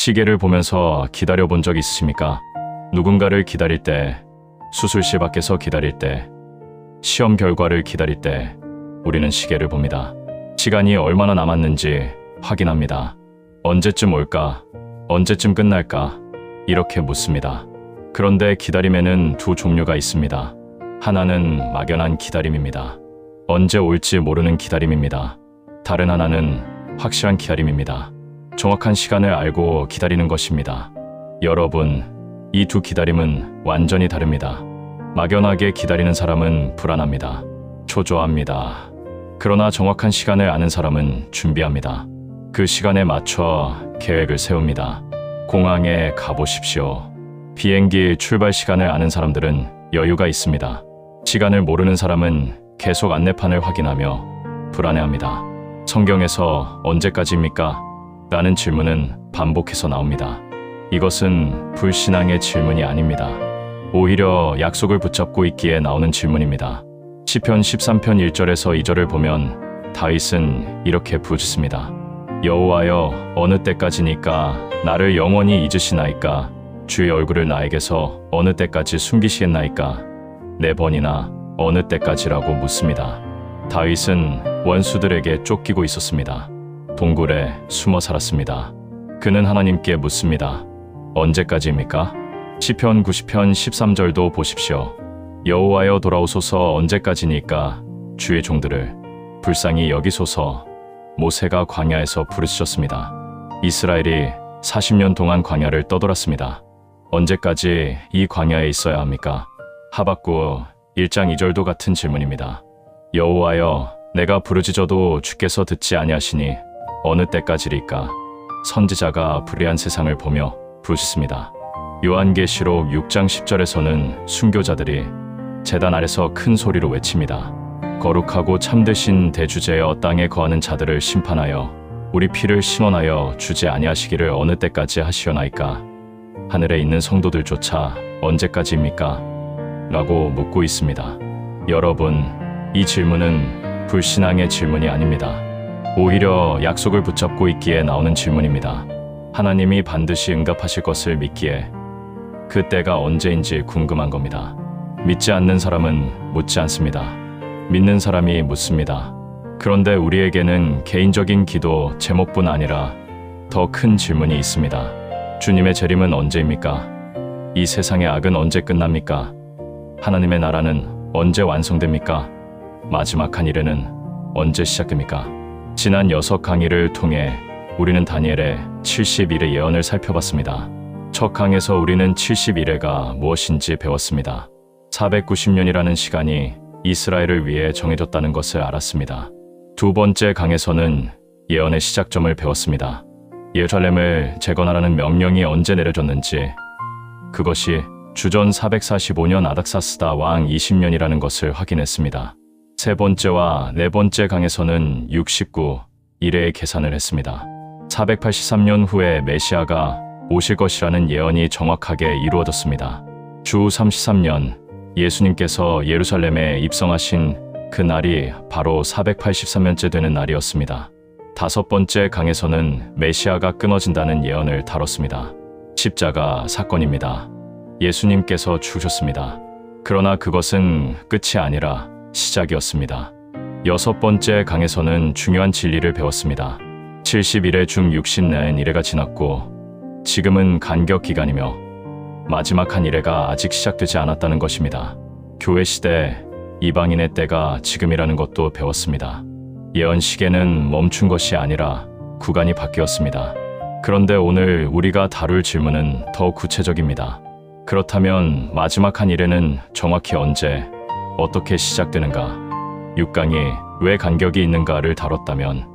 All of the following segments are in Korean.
시계를 보면서 기다려 본 적 있으십니까? 누군가를 기다릴 때, 수술실 밖에서 기다릴 때, 시험 결과를 기다릴 때 우리는 시계를 봅니다. 시간이 얼마나 남았는지 확인합니다. 언제쯤 올까? 언제쯤 끝날까? 이렇게 묻습니다. 그런데 기다림에는 두 종류가 있습니다. 하나는 막연한 기다림입니다. 언제 올지 모르는 기다림입니다. 다른 하나는 확실한 기다림입니다. 정확한 시간을 알고 기다리는 것입니다. 여러분, 이 두 기다림은 완전히 다릅니다. 막연하게 기다리는 사람은 불안합니다. 초조합니다. 그러나 정확한 시간을 아는 사람은 준비합니다. 그 시간에 맞춰 계획을 세웁니다. 공항에 가보십시오. 비행기 출발 시간을 아는 사람들은 여유가 있습니다. 시간을 모르는 사람은 계속 안내판을 확인하며 불안해합니다. 성경에서 언제까지입니까? 라는 질문은 반복해서 나옵니다. 이것은 불신앙의 질문이 아닙니다. 오히려 약속을 붙잡고 있기에 나오는 질문입니다. 시편 13편 1절에서 2절을 보면 다윗은 이렇게 부르짖습니다. 여호와여, 어느 때까지니까 나를 영원히 잊으시나이까? 주의 얼굴을 나에게서 어느 때까지 숨기시겠나이까? 4번이나 어느 때까지라고 묻습니다. 다윗은 원수들에게 쫓기고 있었습니다. 동굴에 숨어 살았습니다. 그는 하나님께 묻습니다. 언제까지입니까? 시편 90편 13절도 보십시오. 여호와여 돌아오소서, 언제까지니까 주의 종들을 불쌍히 여기소서. 모세가 광야에서 부르짖었습니다. 이스라엘이 40년 동안 광야를 떠돌았습니다. 언제까지 이 광야에 있어야 합니까? 하박국 1장 2절도 같은 질문입니다. 여호와여, 내가 부르짖어도 주께서 듣지 아니하시니 어느 때까지리까? 선지자가 불의한 세상을 보며 부르짖습니다. 요한계시록 6장 10절에서는 순교자들이 제단 아래서 큰 소리로 외칩니다. 거룩하고 참되신 대주제여, 땅에 거하는 자들을 심판하여 우리 피를 신원하여 주지 아니하시기를 어느 때까지 하시오나이까? 하늘에 있는 성도들조차 언제까지입니까? 라고 묻고 있습니다. 여러분, 이 질문은 불신앙의 질문이 아닙니다. 오히려 약속을 붙잡고 있기에 나오는 질문입니다. 하나님이 반드시 응답하실 것을 믿기에 그 때가 언제인지 궁금한 겁니다. 믿지 않는 사람은 묻지 않습니다. 믿는 사람이 묻습니다. 그런데 우리에게는 개인적인 기도 제목뿐 아니라 더 큰 질문이 있습니다. 주님의 재림은 언제입니까? 이 세상의 악은 언제 끝납니까? 하나님의 나라는 언제 완성됩니까? 마지막한 일에는 언제 시작됩니까? 지난 6강의를 통해 우리는 다니엘의 70일의 예언을 살펴봤습니다. 첫 강에서 우리는 70일애가 무엇인지 배웠습니다. 490년이라는 시간이 이스라엘을 위해 정해졌다는 것을 알았습니다. 두 번째 강에서는 예언의 시작점을 배웠습니다. 예루살렘을 재건하라는 명령이 언제 내려졌는지, 그것이 주전 445년 아닥사스다 왕 20년이라는 것을 확인했습니다. 세 번째와 네 번째 강에서는 69일의 계산을 했습니다. 483년 후에 메시아가 오실 것이라는 예언이 정확하게 이루어졌습니다. 주 33년 예수님께서 예루살렘에 입성하신 그 날이 바로 483년째 되는 날이었습니다. 다섯 번째 강에서는 메시아가 끊어진다는 예언을 다뤘습니다. 십자가 사건입니다. 예수님께서 죽으셨습니다. 그러나 그것은 끝이 아니라 시작이었습니다. 여섯 번째 강에서는 중요한 진리를 배웠습니다. 70일의 중 60일가 지났고 지금은 간격 기간이며 마지막 한 일회가 아직 시작되지 않았다는 것입니다. 교회 시대 이방인의 때가 지금이라는 것도 배웠습니다. 예언 시계는 멈춘 것이 아니라 구간이 바뀌었습니다. 그런데 오늘 우리가 다룰 질문은 더 구체적입니다. 그렇다면 마지막 한 일회는 정확히 언제, 어떻게 시작되는가? 6강이 왜 간격이 있는가를 다뤘다면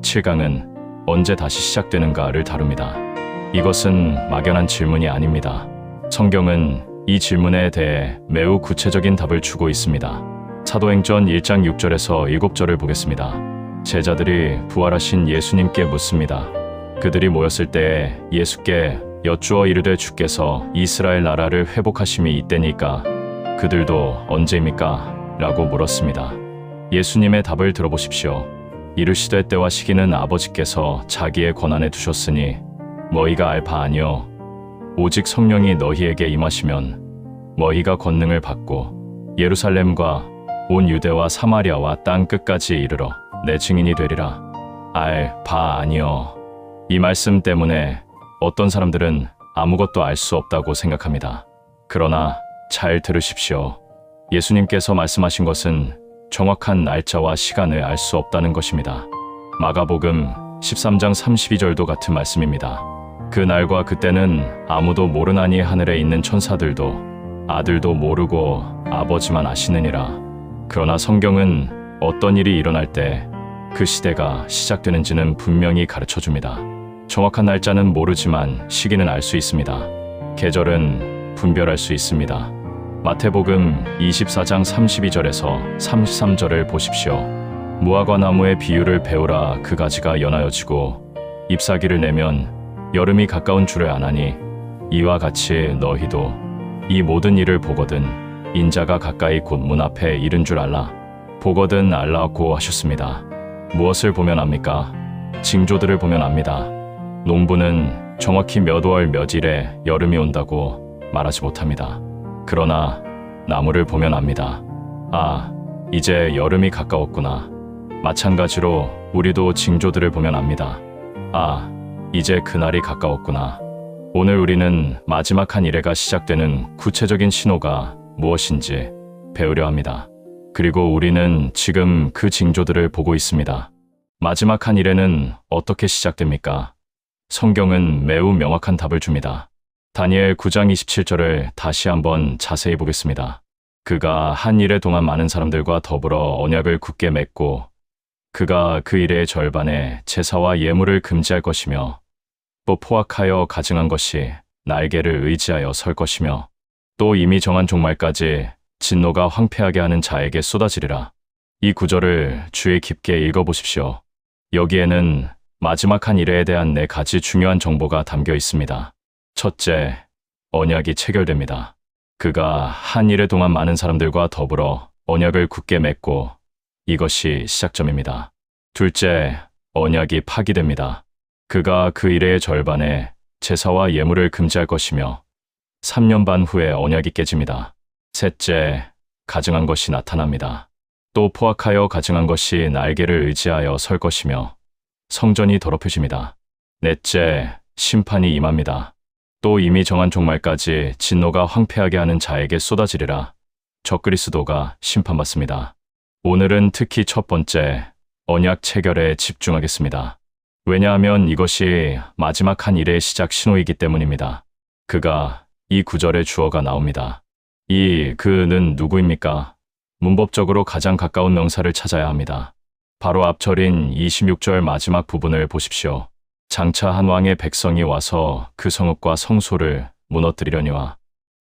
7강은 언제 다시 시작되는가를 다룹니다. 이것은 막연한 질문이 아닙니다. 성경은 이 질문에 대해 매우 구체적인 답을 주고 있습니다. 사도행전 1장 6절에서 7절을 보겠습니다. 제자들이 부활하신 예수님께 묻습니다. 그들이 모였을 때에 예수께 여쭈어 이르되 주께서 이스라엘 나라를 회복하심이 이때니까 그들도 언제입니까? 라고 물었습니다. 예수님의 답을 들어보십시오. 이르시되 때와 시기는 아버지께서 자기의 권한에 두셨으니 너희가 알 바 아니요 오직 성령이 너희에게 임하시면 너희가 권능을 받고 예루살렘과 온 유대와 사마리아와 땅 끝까지 이르러 내 증인이 되리라. 알 바 아니요. 이 말씀 때문에 어떤 사람들은 아무것도 알 수 없다고 생각합니다. 그러나 잘 들으십시오. 예수님께서 말씀하신 것은 정확한 날짜와 시간을 알 수 없다는 것입니다. 마가복음 13장 32절도 같은 말씀입니다. 그 날과 그때는 아무도 모르나니 하늘에 있는 천사들도 아들도 모르고 아버지만 아시느니라. 그러나 성경은 어떤 일이 일어날 때 그 시대가 시작되는지는 분명히 가르쳐줍니다. 정확한 날짜는 모르지만 시기는 알 수 있습니다. 계절은 분별할 수 있습니다. 마태복음 24장 32절에서 33절을 보십시오. 무화과 나무의 비유를 배우라. 그 가지가 연하여지고 잎사귀를 내면 여름이 가까운 줄을 아나니 이와 같이 너희도 이 모든 일을 보거든 인자가 가까이 곧 문 앞에 이른 줄 알라. 보거든 알라고 하셨습니다. 무엇을 보면 압니까? 징조들을 보면 압니다. 농부는 정확히 몇 월 몇 일에 여름이 온다고 말하지 못합니다. 그러나 나무를 보면 압니다. 아, 이제 여름이 가까웠구나. 마찬가지로 우리도 징조들을 보면 압니다. 아, 이제 그날이 가까웠구나. 오늘 우리는 마지막 한 일회가 시작되는 구체적인 신호가 무엇인지 배우려 합니다. 그리고 우리는 지금 그 징조들을 보고 있습니다. 마지막 한 일회는 어떻게 시작됩니까? 성경은 매우 명확한 답을 줍니다. 다니엘 9장 27절을 다시 한번 자세히 보겠습니다. 그가 한 일회 동안 많은 사람들과 더불어 언약을 굳게 맺고 그가 그 일의 절반에 제사와 예물을 금지할 것이며 또 포악하여 가증한 것이 날개를 의지하여 설 것이며 또 이미 정한 종말까지 진노가 황폐하게 하는 자에게 쏟아지리라. 이 구절을 주의 깊게 읽어보십시오. 여기에는 마지막 한 일회에 대한 4가지 중요한 정보가 담겨 있습니다. 첫째, 언약이 체결됩니다. 그가 한 일회 동안 많은 사람들과 더불어 언약을 굳게 맺고 이것이 시작점입니다. 둘째, 언약이 파기됩니다. 그가 그 일회의 절반에 제사와 예물을 금지할 것이며 3년 반 후에 언약이 깨집니다. 셋째, 가증한 것이 나타납니다. 또 포악하여 가증한 것이 날개를 의지하여 설 것이며 성전이 더럽혀집니다. 넷째, 심판이 임합니다. 또 이미 정한 종말까지 진노가 황폐하게 하는 자에게 쏟아지리라. 적그리스도가 심판받습니다. 오늘은 특히 첫 번째, 언약 체결에 집중하겠습니다. 왜냐하면 이것이 마지막 한 일의 시작 신호이기 때문입니다. 그가 이 구절의 주어가 나옵니다. 이 그는 누구입니까? 문법적으로 가장 가까운 명사를 찾아야 합니다. 바로 앞절인 26절 마지막 부분을 보십시오. 장차 한 왕의 백성이 와서 그 성읍과 성소를 무너뜨리려니와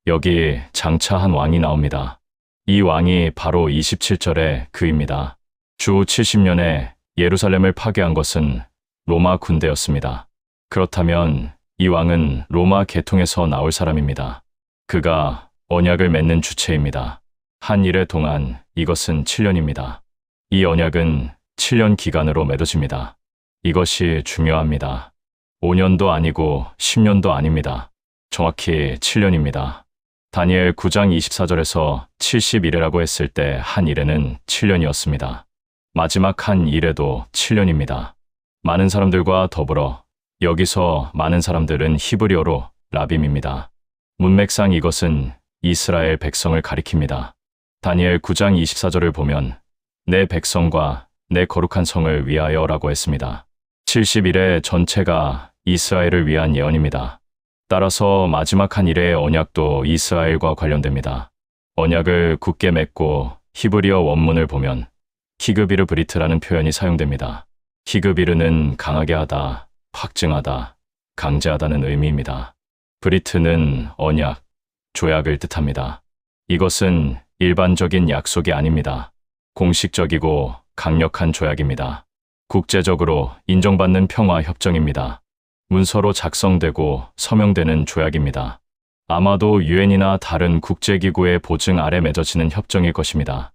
여기 장차 한 왕이 나옵니다. 이 왕이 바로 27절의 그입니다. 주 70년에 예루살렘을 파괴한 것은 로마 군대였습니다. 그렇다면 이 왕은 로마 계통에서 나올 사람입니다. 그가 언약을 맺는 주체입니다. 한 일회 동안 이것은 7년입니다. 이 언약은 7년 기간으로 맺어집니다. 이것이 중요합니다. 5년도 아니고 10년도 아닙니다. 정확히 7년입니다. 다니엘 9장 24절에서 70일회라고 했을 때 한 일회는 7년이었습니다. 마지막 한 일회도 7년입니다. 많은 사람들과 더불어 여기서 많은 사람들은 히브리어로 라빔입니다. 문맥상 이것은 이스라엘 백성을 가리킵니다. 다니엘 9장 24절을 보면 내 백성과 내 거룩한 성을 위하여라고 했습니다. 70일의 전체가 이스라엘을 위한 예언입니다. 따라서 마지막 한 일의 언약도 이스라엘과 관련됩니다. 언약을 굳게 맺고 히브리어 원문을 보면 키그비르 브리트라는 표현이 사용됩니다. 키그비르는 강하게 하다, 확증하다, 강제하다는 의미입니다. 브리트는 언약, 조약을 뜻합니다. 이것은 일반적인 약속이 아닙니다. 공식적이고 강력한 조약입니다. 국제적으로 인정받는 평화 협정입니다. 문서로 작성되고 서명되는 조약입니다. 아마도 유엔이나 다른 국제기구의 보증 아래 맺어지는 협정일 것입니다.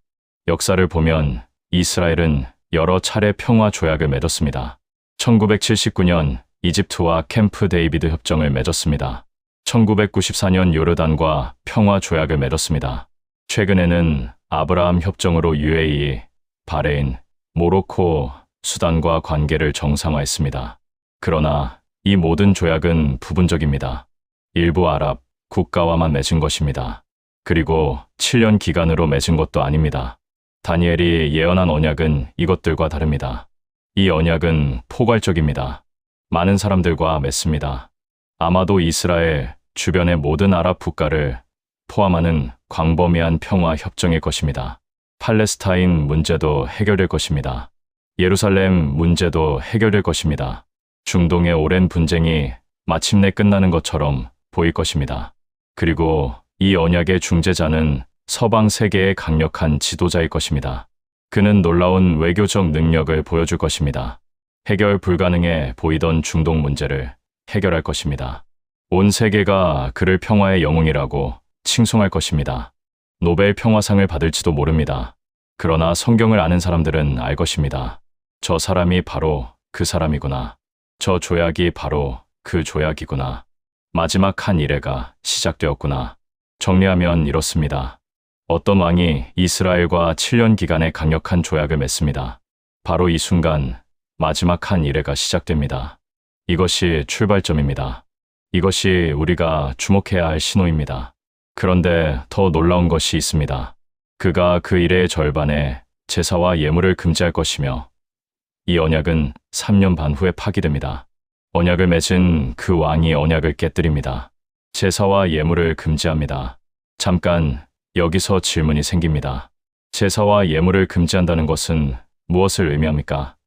역사를 보면 이스라엘은 여러 차례 평화 조약을 맺었습니다. 1979년 이집트와 캠프 데이비드 협정을 맺었습니다. 1994년 요르단과 평화 조약을 맺었습니다. 최근에는 아브라함 협정으로 UAE, 바레인, 모로코, 수단과 관계를 정상화했습니다. 그러나 이 모든 조약은 부분적입니다. 일부 아랍 국가와만 맺은 것입니다. 그리고 7년 기간으로 맺은 것도 아닙니다. 다니엘이 예언한 언약은 이것들과 다릅니다. 이 언약은 포괄적입니다. 많은 사람들과 맺습니다. 아마도 이스라엘 주변의 모든 아랍 국가를 포함하는 광범위한 평화 협정일 것입니다. 팔레스타인 문제도 해결될 것입니다. 예루살렘 문제도 해결될 것입니다. 중동의 오랜 분쟁이 마침내 끝나는 것처럼 보일 것입니다. 그리고 이 언약의 중재자는 서방 세계의 강력한 지도자일 것입니다. 그는 놀라운 외교적 능력을 보여줄 것입니다. 해결 불가능해 보이던 중동 문제를 해결할 것입니다. 온 세계가 그를 평화의 영웅이라고 칭송할 것입니다. 노벨 평화상을 받을지도 모릅니다. 그러나 성경을 아는 사람들은 알 것입니다. 저 사람이 바로 그 사람이구나. 저 조약이 바로 그 조약이구나. 마지막 한 이래가 시작되었구나. 정리하면 이렇습니다. 어떤 왕이 이스라엘과 7년 기간의 강력한 조약을 맺습니다. 바로 이 순간 마지막 한 이래가 시작됩니다. 이것이 출발점입니다. 이것이 우리가 주목해야 할 신호입니다. 그런데 더 놀라운 것이 있습니다. 그가 그 일의 절반에 제사와 예물을 금지할 것이며 이 언약은 3년 반 후에 파기됩니다. 언약을 맺은 그 왕이 언약을 깨뜨립니다. 제사와 예물을 금지합니다. 잠깐 여기서 질문이 생깁니다. 제사와 예물을 금지한다는 것은 무엇을 의미합니까?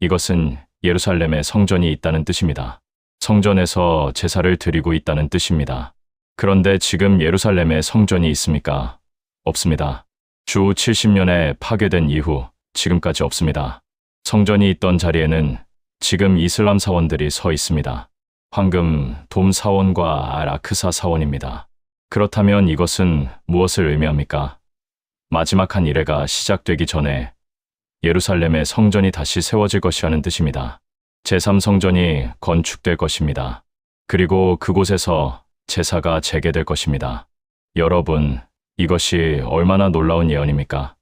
이것은 예루살렘에 성전이 있다는 뜻입니다. 성전에서 제사를 드리고 있다는 뜻입니다. 그런데 지금 예루살렘에 성전이 있습니까? 없습니다. 주 70년에 파괴된 이후 지금까지 없습니다. 성전이 있던 자리에는 지금 이슬람 사원들이 서 있습니다. 황금 돔 사원과 알-아크사 사원입니다. 그렇다면 이것은 무엇을 의미합니까? 마지막 한 이래가 시작되기 전에 예루살렘의 성전이 다시 세워질 것이라는 뜻입니다. 제3성전이 건축될 것입니다. 그리고 그곳에서 제사가 재개될 것입니다. 여러분, 이것이 얼마나 놀라운 예언입니까?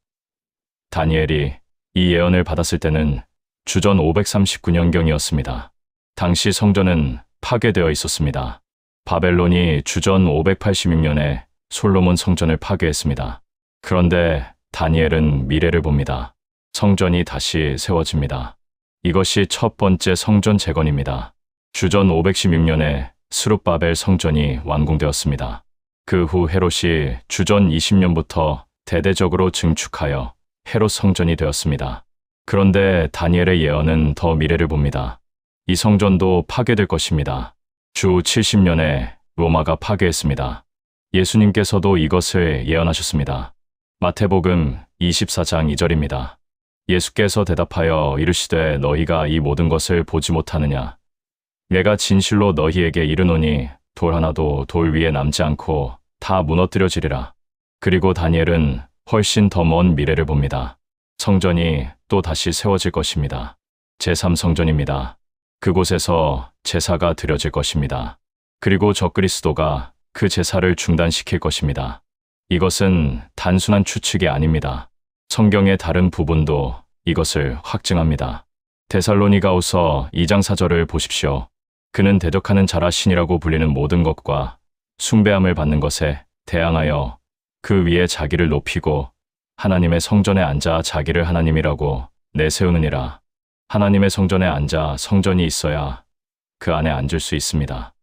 다니엘이 이 예언을 받았을 때는 주전 539년경이었습니다. 당시 성전은 파괴되어 있었습니다. 바벨론이 주전 586년에 솔로몬 성전을 파괴했습니다. 그런데 다니엘은 미래를 봅니다. 성전이 다시 세워집니다. 이것이 첫 번째 성전 재건입니다. 주전 516년에 스룹바벨 성전이 완공되었습니다. 그 후 헤롯이 주전 20년부터 대대적으로 증축하여 헤롯 성전이 되었습니다. 그런데 다니엘의 예언은 더 미래를 봅니다. 이 성전도 파괴될 것입니다. 주 70년에 로마가 파괴했습니다. 예수님께서도 이것을 예언하셨습니다. 마태복음 24장 2절입니다. 예수께서 대답하여 이르시되 너희가 이 모든 것을 보지 못하느냐? 내가 진실로 너희에게 이르노니 돌 하나도 돌 위에 남지 않고 다 무너뜨려지리라. 그리고 다니엘은 훨씬 더 먼 미래를 봅니다. 성전이 또 다시 세워질 것입니다. 제3성전입니다. 그곳에서 제사가 드려질 것입니다. 그리고 적그리스도가 그 제사를 중단시킬 것입니다. 이것은 단순한 추측이 아닙니다. 성경의 다른 부분도 이것을 확증합니다. 데살로니가후서 2장 4절을 보십시오. 그는 대적하는 자라 신이라고 불리는 모든 것과 숭배함을 받는 것에 대항하여 그 위에 자기를 높이고 하나님의 성전에 앉아 자기를 하나님이라고 내세우느니라. 하나님의 성전에 앉아 성전이 있어야 그 안에 앉을 수 있습니다.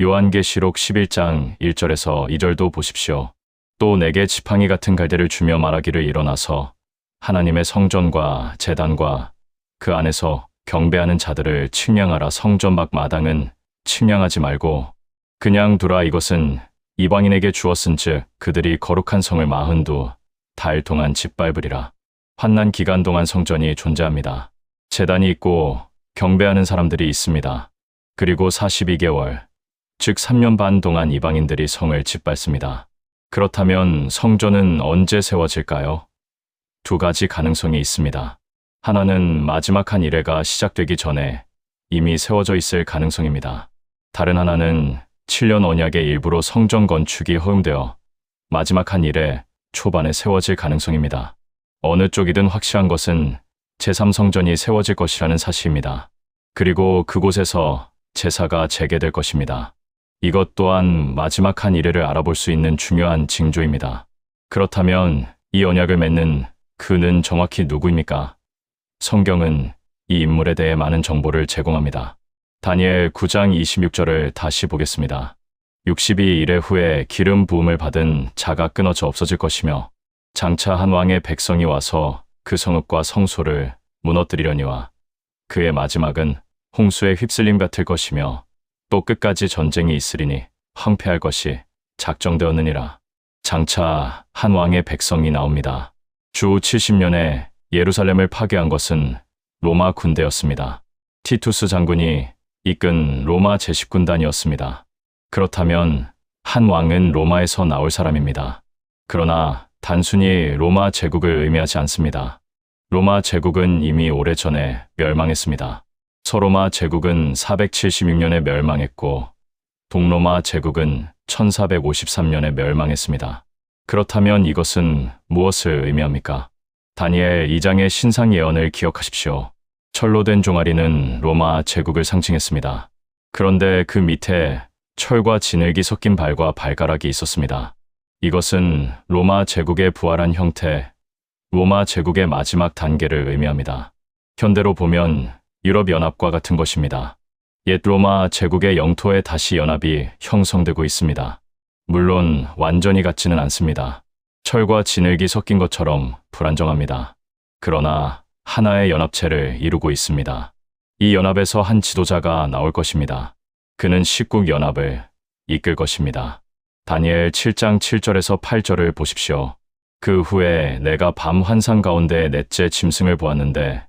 요한계시록 11장 1절에서 2절도 보십시오. 또 내게 지팡이 같은 갈대를 주며 말하기를 일어나서 하나님의 성전과 제단과 그 안에서 경배하는 자들을 측량하라. 성전 밖 마당은 측량하지 말고 그냥 두라. 이것은 이방인에게 주었은즉 그들이 거룩한 성을 42달 동안 짓밟으리라. 환난 기간 동안 성전이 존재합니다. 제단이 있고 경배하는 사람들이 있습니다. 그리고 42개월, 즉 3년 반 동안 이방인들이 성을 짓밟습니다. 그렇다면 성전은 언제 세워질까요? 두 가지 가능성이 있습니다. 하나는 마지막 한 이래가 시작되기 전에 이미 세워져 있을 가능성입니다. 다른 하나는 7년 언약의 일부로 성전 건축이 허용되어 마지막 한 일에 초반에 세워질 가능성입니다. 어느 쪽이든 확실한 것은 제3성전이 세워질 것이라는 사실입니다. 그리고 그곳에서 제사가 재개될 것입니다. 이것 또한 마지막 한 일회를 알아볼 수 있는 중요한 징조입니다. 그렇다면 이 언약을 맺는 그는 정확히 누구입니까? 성경은 이 인물에 대해 많은 정보를 제공합니다. 다니엘 9장 26절을 다시 보겠습니다. 60이 이래 후에 기름 부음을 받은 자가 끊어져 없어질 것이며 장차 한 왕의 백성이 와서 그 성읍과 성소를 무너뜨리려니와 그의 마지막은 홍수의 휩쓸림 같을 것이며 또 끝까지 전쟁이 있으리니 황폐할 것이 작정되었느니라. 장차 한 왕의 백성이 나옵니다. 주 70년에 예루살렘을 파괴한 것은 로마 군대였습니다. 티투스 장군이 이끈 로마 제10군단이었습니다. 그렇다면 한 왕은 로마에서 나올 사람입니다. 그러나 단순히 로마 제국을 의미하지 않습니다. 로마 제국은 이미 오래전에 멸망했습니다. 서로마 제국은 476년에 멸망했고 동로마 제국은 1453년에 멸망했습니다. 그렇다면 이것은 무엇을 의미합니까? 다니엘 2장의 신상 예언을 기억하십시오. 철로 된 종아리는 로마 제국을 상징했습니다. 그런데 그 밑에 철과 진흙이 섞인 발과 발가락이 있었습니다. 이것은 로마 제국의 부활한 형태, 로마 제국의 마지막 단계를 의미합니다. 현대로 보면 유럽연합과 같은 것입니다. 옛 로마 제국의 영토에 다시 연합이 형성되고 있습니다. 물론 완전히 같지는 않습니다. 철과 진흙이 섞인 것처럼 불안정합니다. 그러나 하나의 연합체를 이루고 있습니다. 이 연합에서 한 지도자가 나올 것입니다. 그는 십국 연합을 이끌 것입니다. 다니엘 7장 7절에서 8절을 보십시오. 그 후에 내가 밤 환상 가운데 넷째 짐승을 보았는데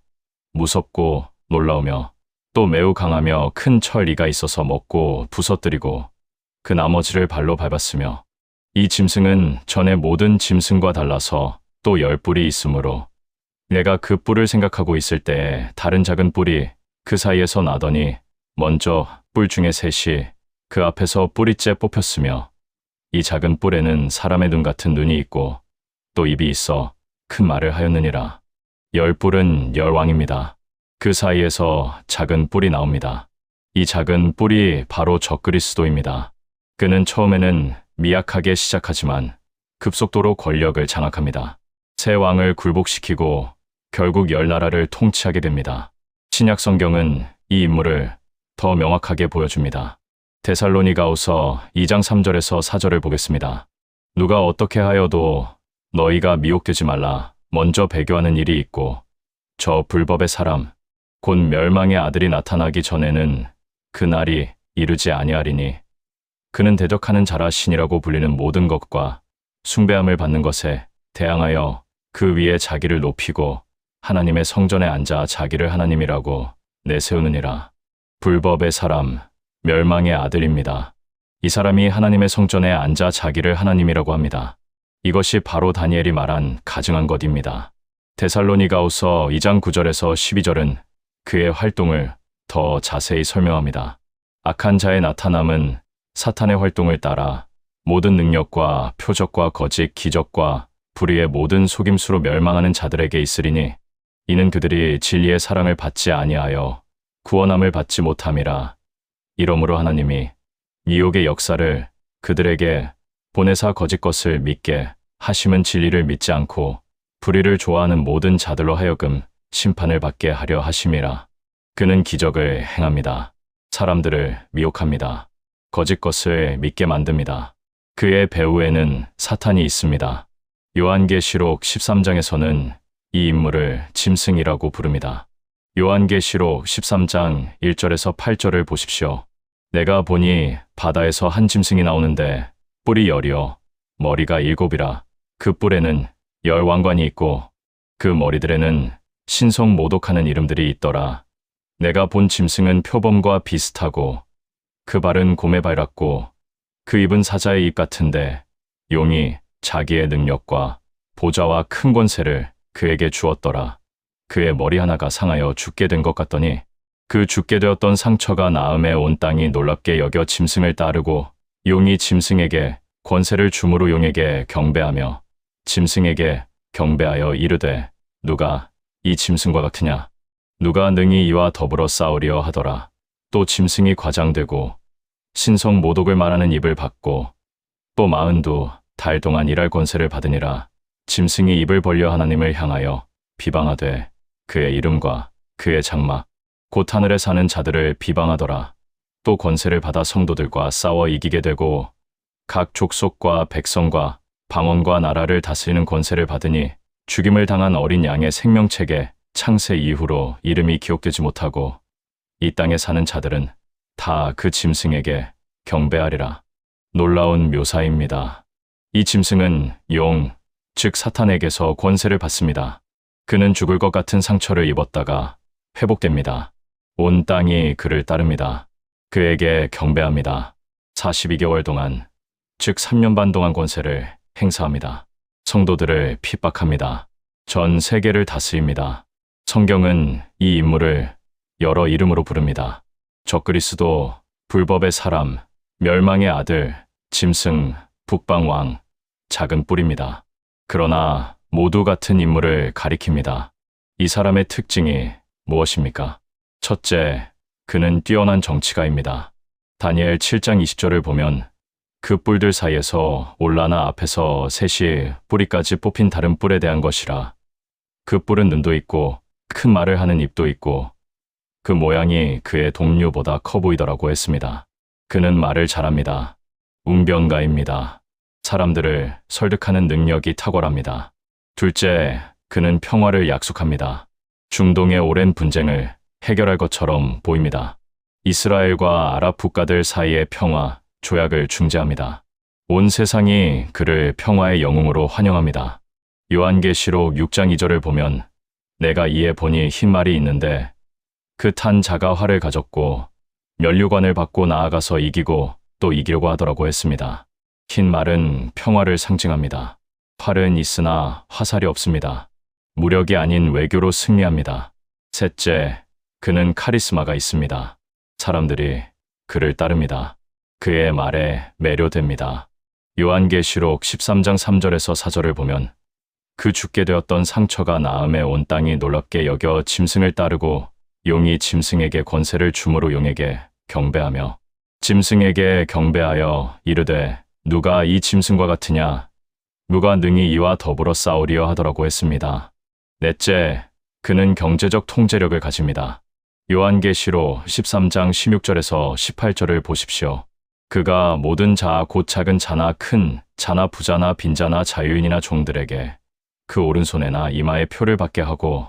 무섭고 놀라우며 또 매우 강하며 큰 철 이가 있어서 먹고 부서뜨리고 그 나머지를 발로 밟았으며 이 짐승은 전의 모든 짐승과 달라서 또 10뿔이 있으므로 내가 그 뿔을 생각하고 있을 때에 다른 작은 뿔이 그 사이에서 나더니 먼저 뿔 중에 셋이 그 앞에서 뿌리째 뽑혔으며 이 작은 뿔에는 사람의 눈 같은 눈이 있고 또 입이 있어 큰 말을 하였느니라. 10뿔은 열왕입니다. 그 사이에서 작은 뿔이 나옵니다. 이 작은 뿔이 바로 적그리스도입니다. 그는 처음에는 미약하게 시작하지만 급속도로 권력을 장악합니다. 새 왕을 굴복시키고 결국 10나라를 통치하게 됩니다. 신약 성경은 이 인물을 더 명확하게 보여줍니다. 데살로니가후서 2장 3절에서 4절을 보겠습니다. 누가 어떻게 하여도 너희가 미혹되지 말라. 먼저 배교하는 일이 있고 저 불법의 사람 곧 멸망의 아들이 나타나기 전에는 그 날이 이르지 아니하리니 그는 대적하는 자라 신이라고 불리는 모든 것과 숭배함을 받는 것에 대항하여 그 위에 자기를 높이고 하나님의 성전에 앉아 자기를 하나님이라고 내세우느니라. 불법의 사람, 멸망의 아들입니다. 이 사람이 하나님의 성전에 앉아 자기를 하나님이라고 합니다. 이것이 바로 다니엘이 말한 가증한 것입니다. 데살로니가후서 2장 9절에서 12절은 그의 활동을 더 자세히 설명합니다. 악한 자의 나타남은 사탄의 활동을 따라 모든 능력과 표적과 거짓, 기적과 불의의 모든 속임수로 멸망하는 자들에게 있으리니 이는 그들이 진리의 사랑을 받지 아니하여 구원함을 받지 못함이라. 이러므로 하나님이 미혹의 역사를 그들에게 보내사 거짓 것을 믿게 하심은 진리를 믿지 않고 불의를 좋아하는 모든 자들로 하여금 심판을 받게 하려 하심이라. 그는 기적을 행합니다. 사람들을 미혹합니다. 거짓 것을 믿게 만듭니다. 그의 배후에는 사탄이 있습니다. 요한계시록 13장에서는 이 인물을 짐승이라고 부릅니다. 요한계시록 13장 1절에서 8절을 보십시오. 내가 보니 바다에서 한 짐승이 나오는데 뿔이 10이요 머리가 7이라. 그 뿔에는 10왕관이 있고 그 머리들에는 신성 모독하는 이름들이 있더라. 내가 본 짐승은 표범과 비슷하고 그 발은 곰에 밟았고 그 입은 사자의 입 같은데 용이 자기의 능력과 보좌와 큰 권세를 그에게 주었더라. 그의 머리 하나가 상하여 죽게 된 것 같더니 그 죽게 되었던 상처가 나음에 온 땅이 놀랍게 여겨 짐승을 따르고 용이 짐승에게 권세를 주므로 용에게 경배하며 짐승에게 경배하여 이르되 누가 이 짐승과 같으냐 누가 능히 이와 더불어 싸우리여 하더라. 또 짐승이 과장되고 신성 모독을 말하는 입을 받고 또 42달 동안 일할 권세를 받으니라. 짐승이 입을 벌려 하나님을 향하여 비방하되 그의 이름과 그의 장막 곧 하늘에 사는 자들을 비방하더라. 또 권세를 받아 성도들과 싸워 이기게 되고 각 족속과 백성과 방언과 나라를 다스리는 권세를 받으니 죽임을 당한 어린 양의 생명책에 창세 이후로 이름이 기록되지 못하고 이 땅에 사는 자들은 다 그 짐승에게 경배하리라. 놀라운 묘사입니다. 이 짐승은 용, 즉 사탄에게서 권세를 받습니다. 그는 죽을 것 같은 상처를 입었다가 회복됩니다. 온 땅이 그를 따릅니다. 그에게 경배합니다. 42개월 동안, 즉 3년 반 동안 권세를 행사합니다. 성도들을 핍박합니다. 전 세계를 다스립니다. 성경은 이 인물을 여러 이름으로 부릅니다. 적그리스도, 불법의 사람, 멸망의 아들, 짐승, 북방왕, 작은 뿔입니다. 그러나 모두 같은 인물을 가리킵니다. 이 사람의 특징이 무엇입니까? 첫째, 그는 뛰어난 정치가입니다. 다니엘 7장 20절을 보면 그 뿔들 사이에서 올라나 앞에서 셋이 뿌리까지 뽑힌 다른 뿔에 대한 것이라. 그 뿔은 눈도 있고 큰 말을 하는 입도 있고 그 모양이 그의 동류보다 커 보이더라고 했습니다. 그는 말을 잘합니다. 웅변가입니다. 사람들을 설득하는 능력이 탁월합니다. 둘째, 그는 평화를 약속합니다. 중동의 오랜 분쟁을 해결할 것처럼 보입니다. 이스라엘과 아랍 국가들 사이의 평화, 조약을 중재합니다. 온 세상이 그를 평화의 영웅으로 환영합니다. 요한계시록 6장 2절을 보면 내가 이에 보니 흰 말이 있는데 그 탄 자가 활을 가졌고 면류관을 받고 나아가서 이기고 또 이기려고 하더라고 했습니다. 흰 말은 평화를 상징합니다. 활은 있으나 화살이 없습니다. 무력이 아닌 외교로 승리합니다. 셋째, 그는 카리스마가 있습니다. 사람들이 그를 따릅니다. 그의 말에 매료됩니다. 요한계시록 13장 3절에서 4절을 보면 그 죽게 되었던 상처가 나음에 온 땅이 놀랍게 여겨 짐승을 따르고 용이 짐승에게 권세를 주므로 용에게 경배하며 짐승에게 경배하여 이르되 누가 이 짐승과 같으냐 누가 능히 이와 더불어 싸우리여 하더라고 했습니다. 넷째, 그는 경제적 통제력을 가집니다. 요한계시록 13장 16절에서 18절을 보십시오. 그가 모든 자 곧 작은 자나 큰 자나 부자나 빈자나 자유인이나 종들에게 그 오른손에나 이마에 표를 받게 하고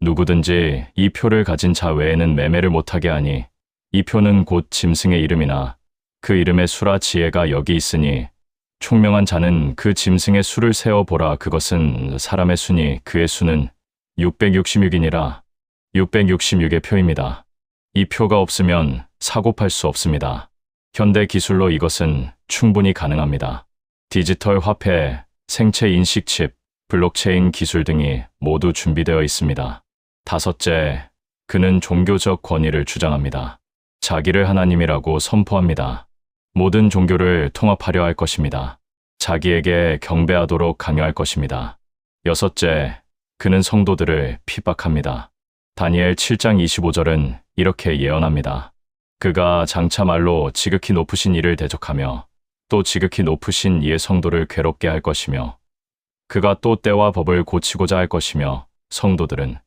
누구든지 이 표를 가진 자 외에는 매매를 못하게 하니 이 표는 곧 짐승의 이름이나 그 이름의 수라 지혜가 여기 있으니 총명한 자는 그 짐승의 수를 세어보라. 그것은 사람의 수니 그의 수는 666이니라. 666의 표입니다. 이 표가 없으면 사고 팔 수 없습니다. 현대 기술로 이것은 충분히 가능합니다. 디지털 화폐, 생체 인식 칩, 블록체인 기술 등이 모두 준비되어 있습니다. 다섯째, 그는 종교적 권위를 주장합니다. 자기를 하나님이라고 선포합니다. 모든 종교를 통합하려 할 것입니다. 자기에게 경배하도록 강요할 것입니다. 여섯째, 그는 성도들을 핍박합니다. 다니엘 7장 25절은 이렇게 예언합니다. 그가 장차 말로 지극히 높으신 이를 대적하며 또 지극히 높으신 이의 성도를 괴롭게 할 것이며 그가 또 때와 법을 고치고자 할 것이며 성도들은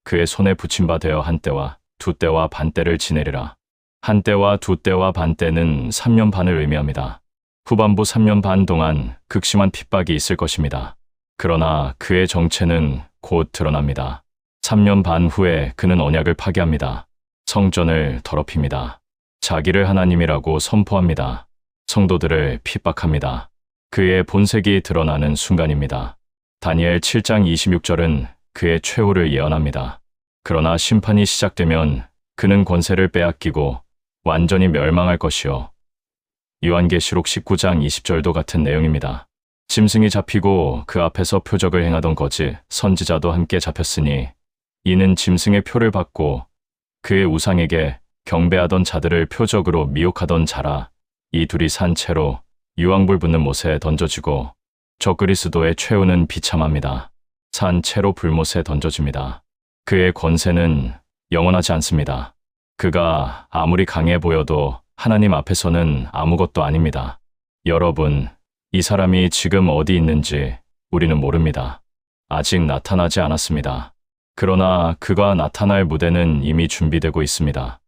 그의 손에 붙임 바 되어 한 때와 두 때와 반 때를 지내리라. 한 때와 두 때와 반 때는 3년 반을 의미합니다. 후반부 3년 반 동안 극심한 핍박이 있을 것입니다. 그러나 그의 정체는 곧 드러납니다. 3년 반 후에 그는 언약을 파기합니다. 성전을 더럽힙니다. 자기를 하나님이라고 선포합니다. 성도들을 핍박합니다. 그의 본색이 드러나는 순간입니다. 다니엘 7장 26절은 그의 최후를 예언합니다. 그러나 심판이 시작되면 그는 권세를 빼앗기고 완전히 멸망할 것이요. 요한계시록 19장 20절도 같은 내용입니다. 짐승이 잡히고 그 앞에서 표적을 행하던 거짓 선지자도 함께 잡혔으니 이는 짐승의 표를 받고 그의 우상에게 경배하던 자들을 표적으로 미혹하던 자라. 이 둘이 산 채로 유황불 붙는 못에 던져지고 적그리스도의 최후는 비참합니다. 산 채로 불못에 던져집니다. 그의 권세는 영원하지 않습니다. 그가 아무리 강해 보여도 하나님 앞에서는 아무것도 아닙니다. 여러분, 이 사람이 지금 어디 있는지 우리는 모릅니다. 아직 나타나지 않았습니다. 그러나 그가 나타날 무대는 이미 준비되고 있습니다.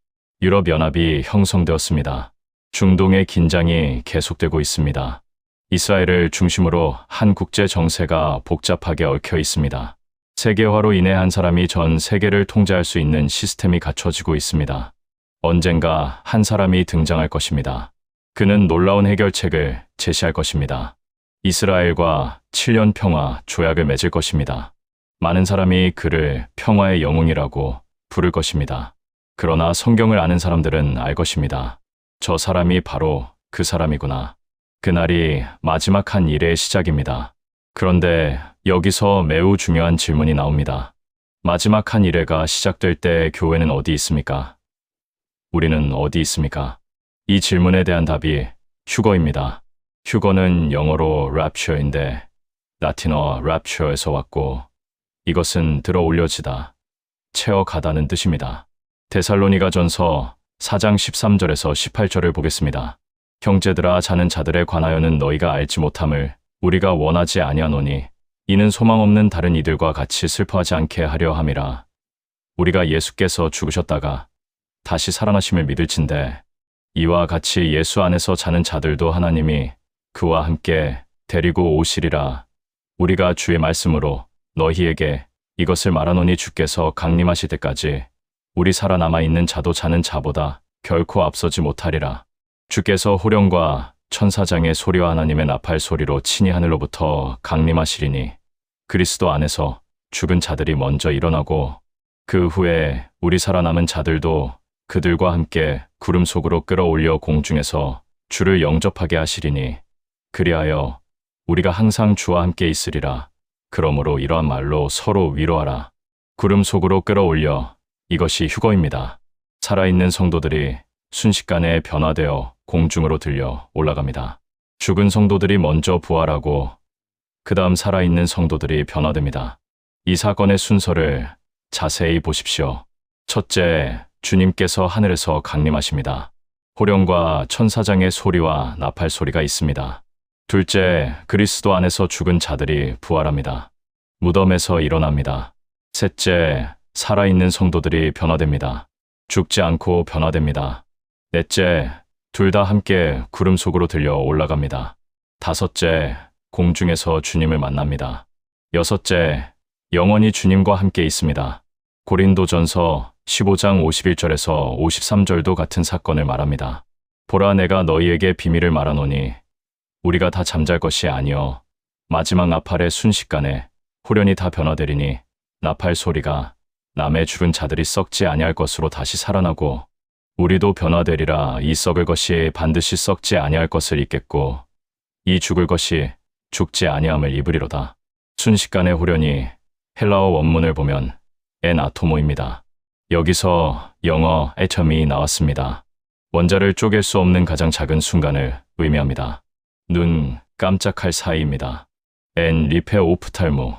유럽연합이 형성되었습니다. 중동의 긴장이 계속되고 있습니다. 이스라엘을 중심으로 한 국제 정세가 복잡하게 얽혀 있습니다. 세계화로 인해 한 사람이 전 세계를 통제할 수 있는 시스템이 갖춰지고 있습니다. 언젠가 한 사람이 등장할 것입니다. 그는 놀라운 해결책을 제시할 것입니다. 이스라엘과 7년 평화 조약을 맺을 것입니다. 많은 사람이 그를 평화의 영웅이라고 부를 것입니다. 그러나 성경을 아는 사람들은 알 것입니다. 저 사람이 바로 그 사람이구나. 그날이 마지막 한 일의 시작입니다. 그런데 여기서 매우 중요한 질문이 나옵니다. 마지막 한 일회가 시작될 때 교회는 어디 있습니까? 우리는 어디 있습니까? 이 질문에 대한 답이 휴거입니다. 휴거는 영어로 rapture인데 라틴어 rapture에서 왔고 이것은 들어 올려지다, 채어가다는 뜻입니다. 데살로니가전서 4장 13절에서 18절을 보겠습니다. 형제들아, 자는 자들에 관하여는 너희가 알지 못함을 우리가 원하지 아니하노니 이는 소망 없는 다른 이들과 같이 슬퍼하지 않게 하려 함이라. 우리가 예수께서 죽으셨다가 다시 살아나심을 믿을진대 이와 같이 예수 안에서 자는 자들도 하나님이 그와 함께 데리고 오시리라. 우리가 주의 말씀으로 너희에게 이것을 말하노니 주께서 강림하실 때까지 우리 살아남아 있는 자도 자는 자보다 결코 앞서지 못하리라. 주께서 호령과 천사장의 소리와 하나님의 나팔 소리로 친히 하늘로부터 강림하시리니 그리스도 안에서 죽은 자들이 먼저 일어나고 그 후에 우리 살아남은 자들도 그들과 함께 구름 속으로 끌어올려 공중에서 주를 영접하게 하시리니 그리하여 우리가 항상 주와 함께 있으리라. 그러므로 이러한 말로 서로 위로하라. 구름 속으로 끌어올려, 이것이 휴거입니다. 살아있는 성도들이 순식간에 변화되어 공중으로 들려 올라갑니다. 죽은 성도들이 먼저 부활하고 그 다음 살아있는 성도들이 변화됩니다. 이 사건의 순서를 자세히 보십시오. 첫째, 주님께서 하늘에서 강림하십니다. 호령과 천사장의 소리와 나팔 소리가 있습니다. 둘째, 그리스도 안에서 죽은 자들이 부활합니다. 무덤에서 일어납니다. 셋째, 살아있는 성도들이 변화됩니다. 죽지 않고 변화됩니다. 넷째, 둘 다 함께 구름 속으로 들려 올라갑니다. 다섯째, 공중에서 주님을 만납니다. 여섯째, 영원히 주님과 함께 있습니다. 고린도전서 15장 51절에서 53절도 같은 사건을 말합니다. 보라, 내가 너희에게 비밀을 말하노니 우리가 다 잠잘 것이 아니요 마지막 나팔의 순식간에 호련히 다 변화되리니 나팔 소리가 남의 죽은 자들이 썩지 아니할 것으로 다시 살아나고 우리도 변화되리라. 이 썩을 것이 반드시 썩지 아니할 것을 입겠고 이 죽을 것이 죽지 아니함을 입으리로다. 순식간에 호련히 헬라어 원문을 보면 엔아토모입니다. 여기서 영어 애텀이 나왔습니다. 원자를 쪼갤 수 없는 가장 작은 순간을 의미합니다. 눈 깜짝할 사이입니다. 엔 리페 오프탈무,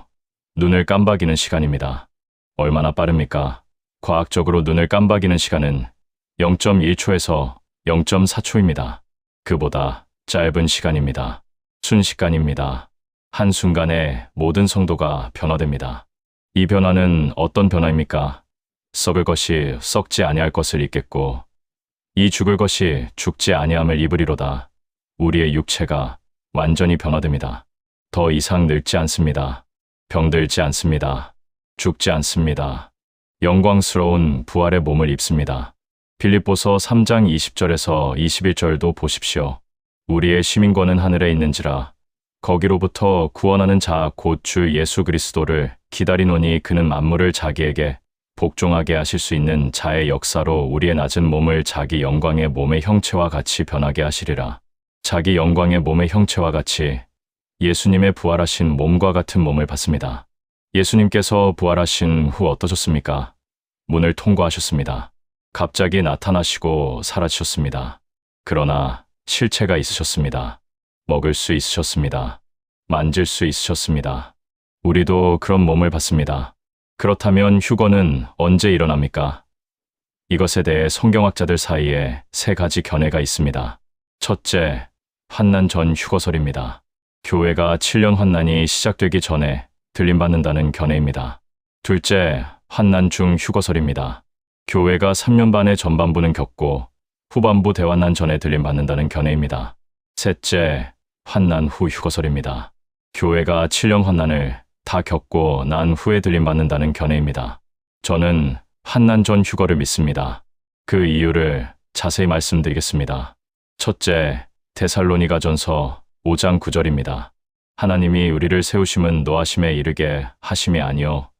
눈을 깜박이는 시간입니다. 얼마나 빠릅니까? 과학적으로 눈을 깜박이는 시간은 0.1초에서 0.4초입니다. 그보다 짧은 시간입니다. 순식간입니다. 한순간에 모든 성도가 변화됩니다. 이 변화는 어떤 변화입니까? 썩을 것이 썩지 아니할 것을 입겠고 이 죽을 것이 죽지 아니함을 입으리로다. 우리의 육체가 완전히 변화됩니다. 더 이상 늙지 않습니다. 병들지 않습니다. 죽지 않습니다. 영광스러운 부활의 몸을 입습니다. 빌립보서 3장 20절에서 21절도 보십시오. 우리의 시민권은 하늘에 있는지라 거기로부터 구원하는 자 곧 주 예수 그리스도를 기다리노니 그는 만물을 자기에게 복종하게 하실 수 있는 자의 역사로 우리의 낮은 몸을 자기 영광의 몸의 형체와 같이 변하게 하시리라. 자기 영광의 몸의 형체와 같이 예수님의 부활하신 몸과 같은 몸을 받습니다. 예수님께서 부활하신 후 어떠셨습니까? 문을 통과하셨습니다. 갑자기 나타나시고 사라지셨습니다. 그러나 실체가 있으셨습니다. 먹을 수 있으셨습니다. 만질 수 있으셨습니다. 우리도 그런 몸을 받습니다. 그렇다면 휴거는 언제 일어납니까? 이것에 대해 성경학자들 사이에 세 가지 견해가 있습니다. 첫째, 환난 전 휴거설입니다. 교회가 7년 환난이 시작되기 전에 들림받는다는 견해입니다. 둘째, 환난 중 휴거설입니다. 교회가 3년 반의 전반부는 겪고 후반부 대환난 전에 들림받는다는 견해입니다. 셋째, 환난 후 휴거설입니다. 교회가 7년 환난을 다 겪고 난 후에 들림받는다는 견해입니다. 저는 환난 전 휴거를 믿습니다. 그 이유를 자세히 말씀드리겠습니다. 첫째, 데살로니가전서 5장 9절입니다. 하나님이 우리를 세우심은 노하심에 이르게 하심이 아니요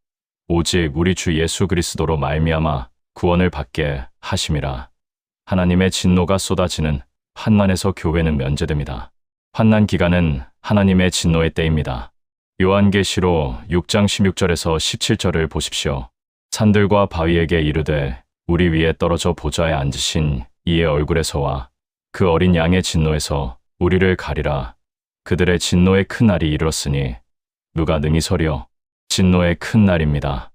오직 우리 주 예수 그리스도로 말미암아 구원을 받게 하심이라. 하나님의 진노가 쏟아지는 환난에서 교회는 면제됩니다. 환난 기간은 하나님의 진노의 때입니다. 요한계시록 6장 16절에서 17절을 보십시오. 산들과 바위에게 이르되 우리 위에 떨어져 보좌에 앉으신 이의 얼굴에서와 그 어린 양의 진노에서 우리를 가리라. 그들의 진노의 큰 날이 이르렀으니 누가 능히 서려. 진노의 큰 날입니다.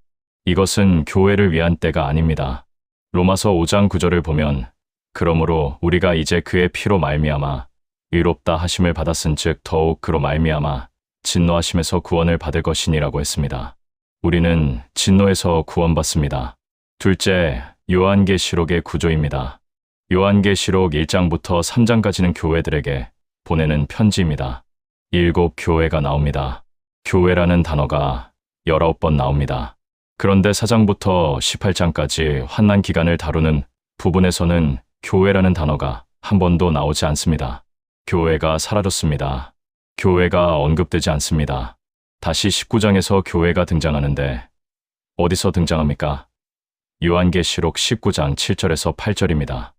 이것은 교회를 위한 때가 아닙니다. 로마서 5장 9절을 보면 그러므로 우리가 이제 그의 피로 말미암아 의롭다 하심을 받았은즉 더욱 그로 말미암아 진노하심에서 구원을 받을 것이니라고 했습니다. 우리는 진노에서 구원받습니다. 둘째, 요한계시록의 구조입니다. 요한계시록 1장부터 3장까지는 교회들에게 보내는 편지입니다. 7교회가 나옵니다. 교회라는 단어가 19번 나옵니다. 그런데 4장부터 18장까지 환난 기간을 다루는 부분에서는 교회라는 단어가 한 번도 나오지 않습니다. 교회가 사라졌습니다. 교회가 언급되지 않습니다. 다시 19장에서 교회가 등장하는데 어디서 등장합니까? 요한계시록 19장 7절에서 8절입니다.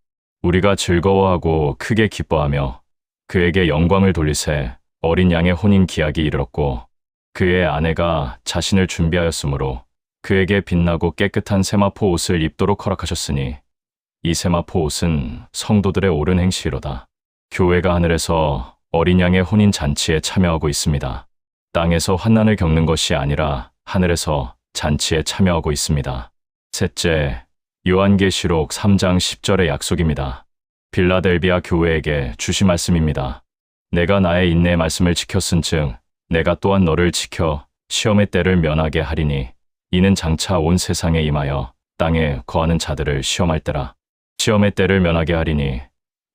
우리가 즐거워하고 크게 기뻐하며 그에게 영광을 돌리세 어린 양의 혼인 기약이 이르렀고 그의 아내가 자신을 준비하였으므로 그에게 빛나고 깨끗한 세마포 옷을 입도록 허락하셨으니 이 세마포 옷은 성도들의 옳은 행실이로다. 교회가 하늘에서 어린 양의 혼인 잔치에 참여하고 있습니다. 땅에서 환난을 겪는 것이 아니라 하늘에서 잔치에 참여하고 있습니다. 셋째, 요한계시록 3장 10절의 약속입니다. 빌라델비아 교회에게 주신 말씀입니다. 내가 나의 인내의 말씀을 지켰은즉 내가 또한 너를 지켜 시험의 때를 면하게 하리니 이는 장차 온 세상에 임하여 땅에 거하는 자들을 시험할 때라. 시험의 때를 면하게 하리니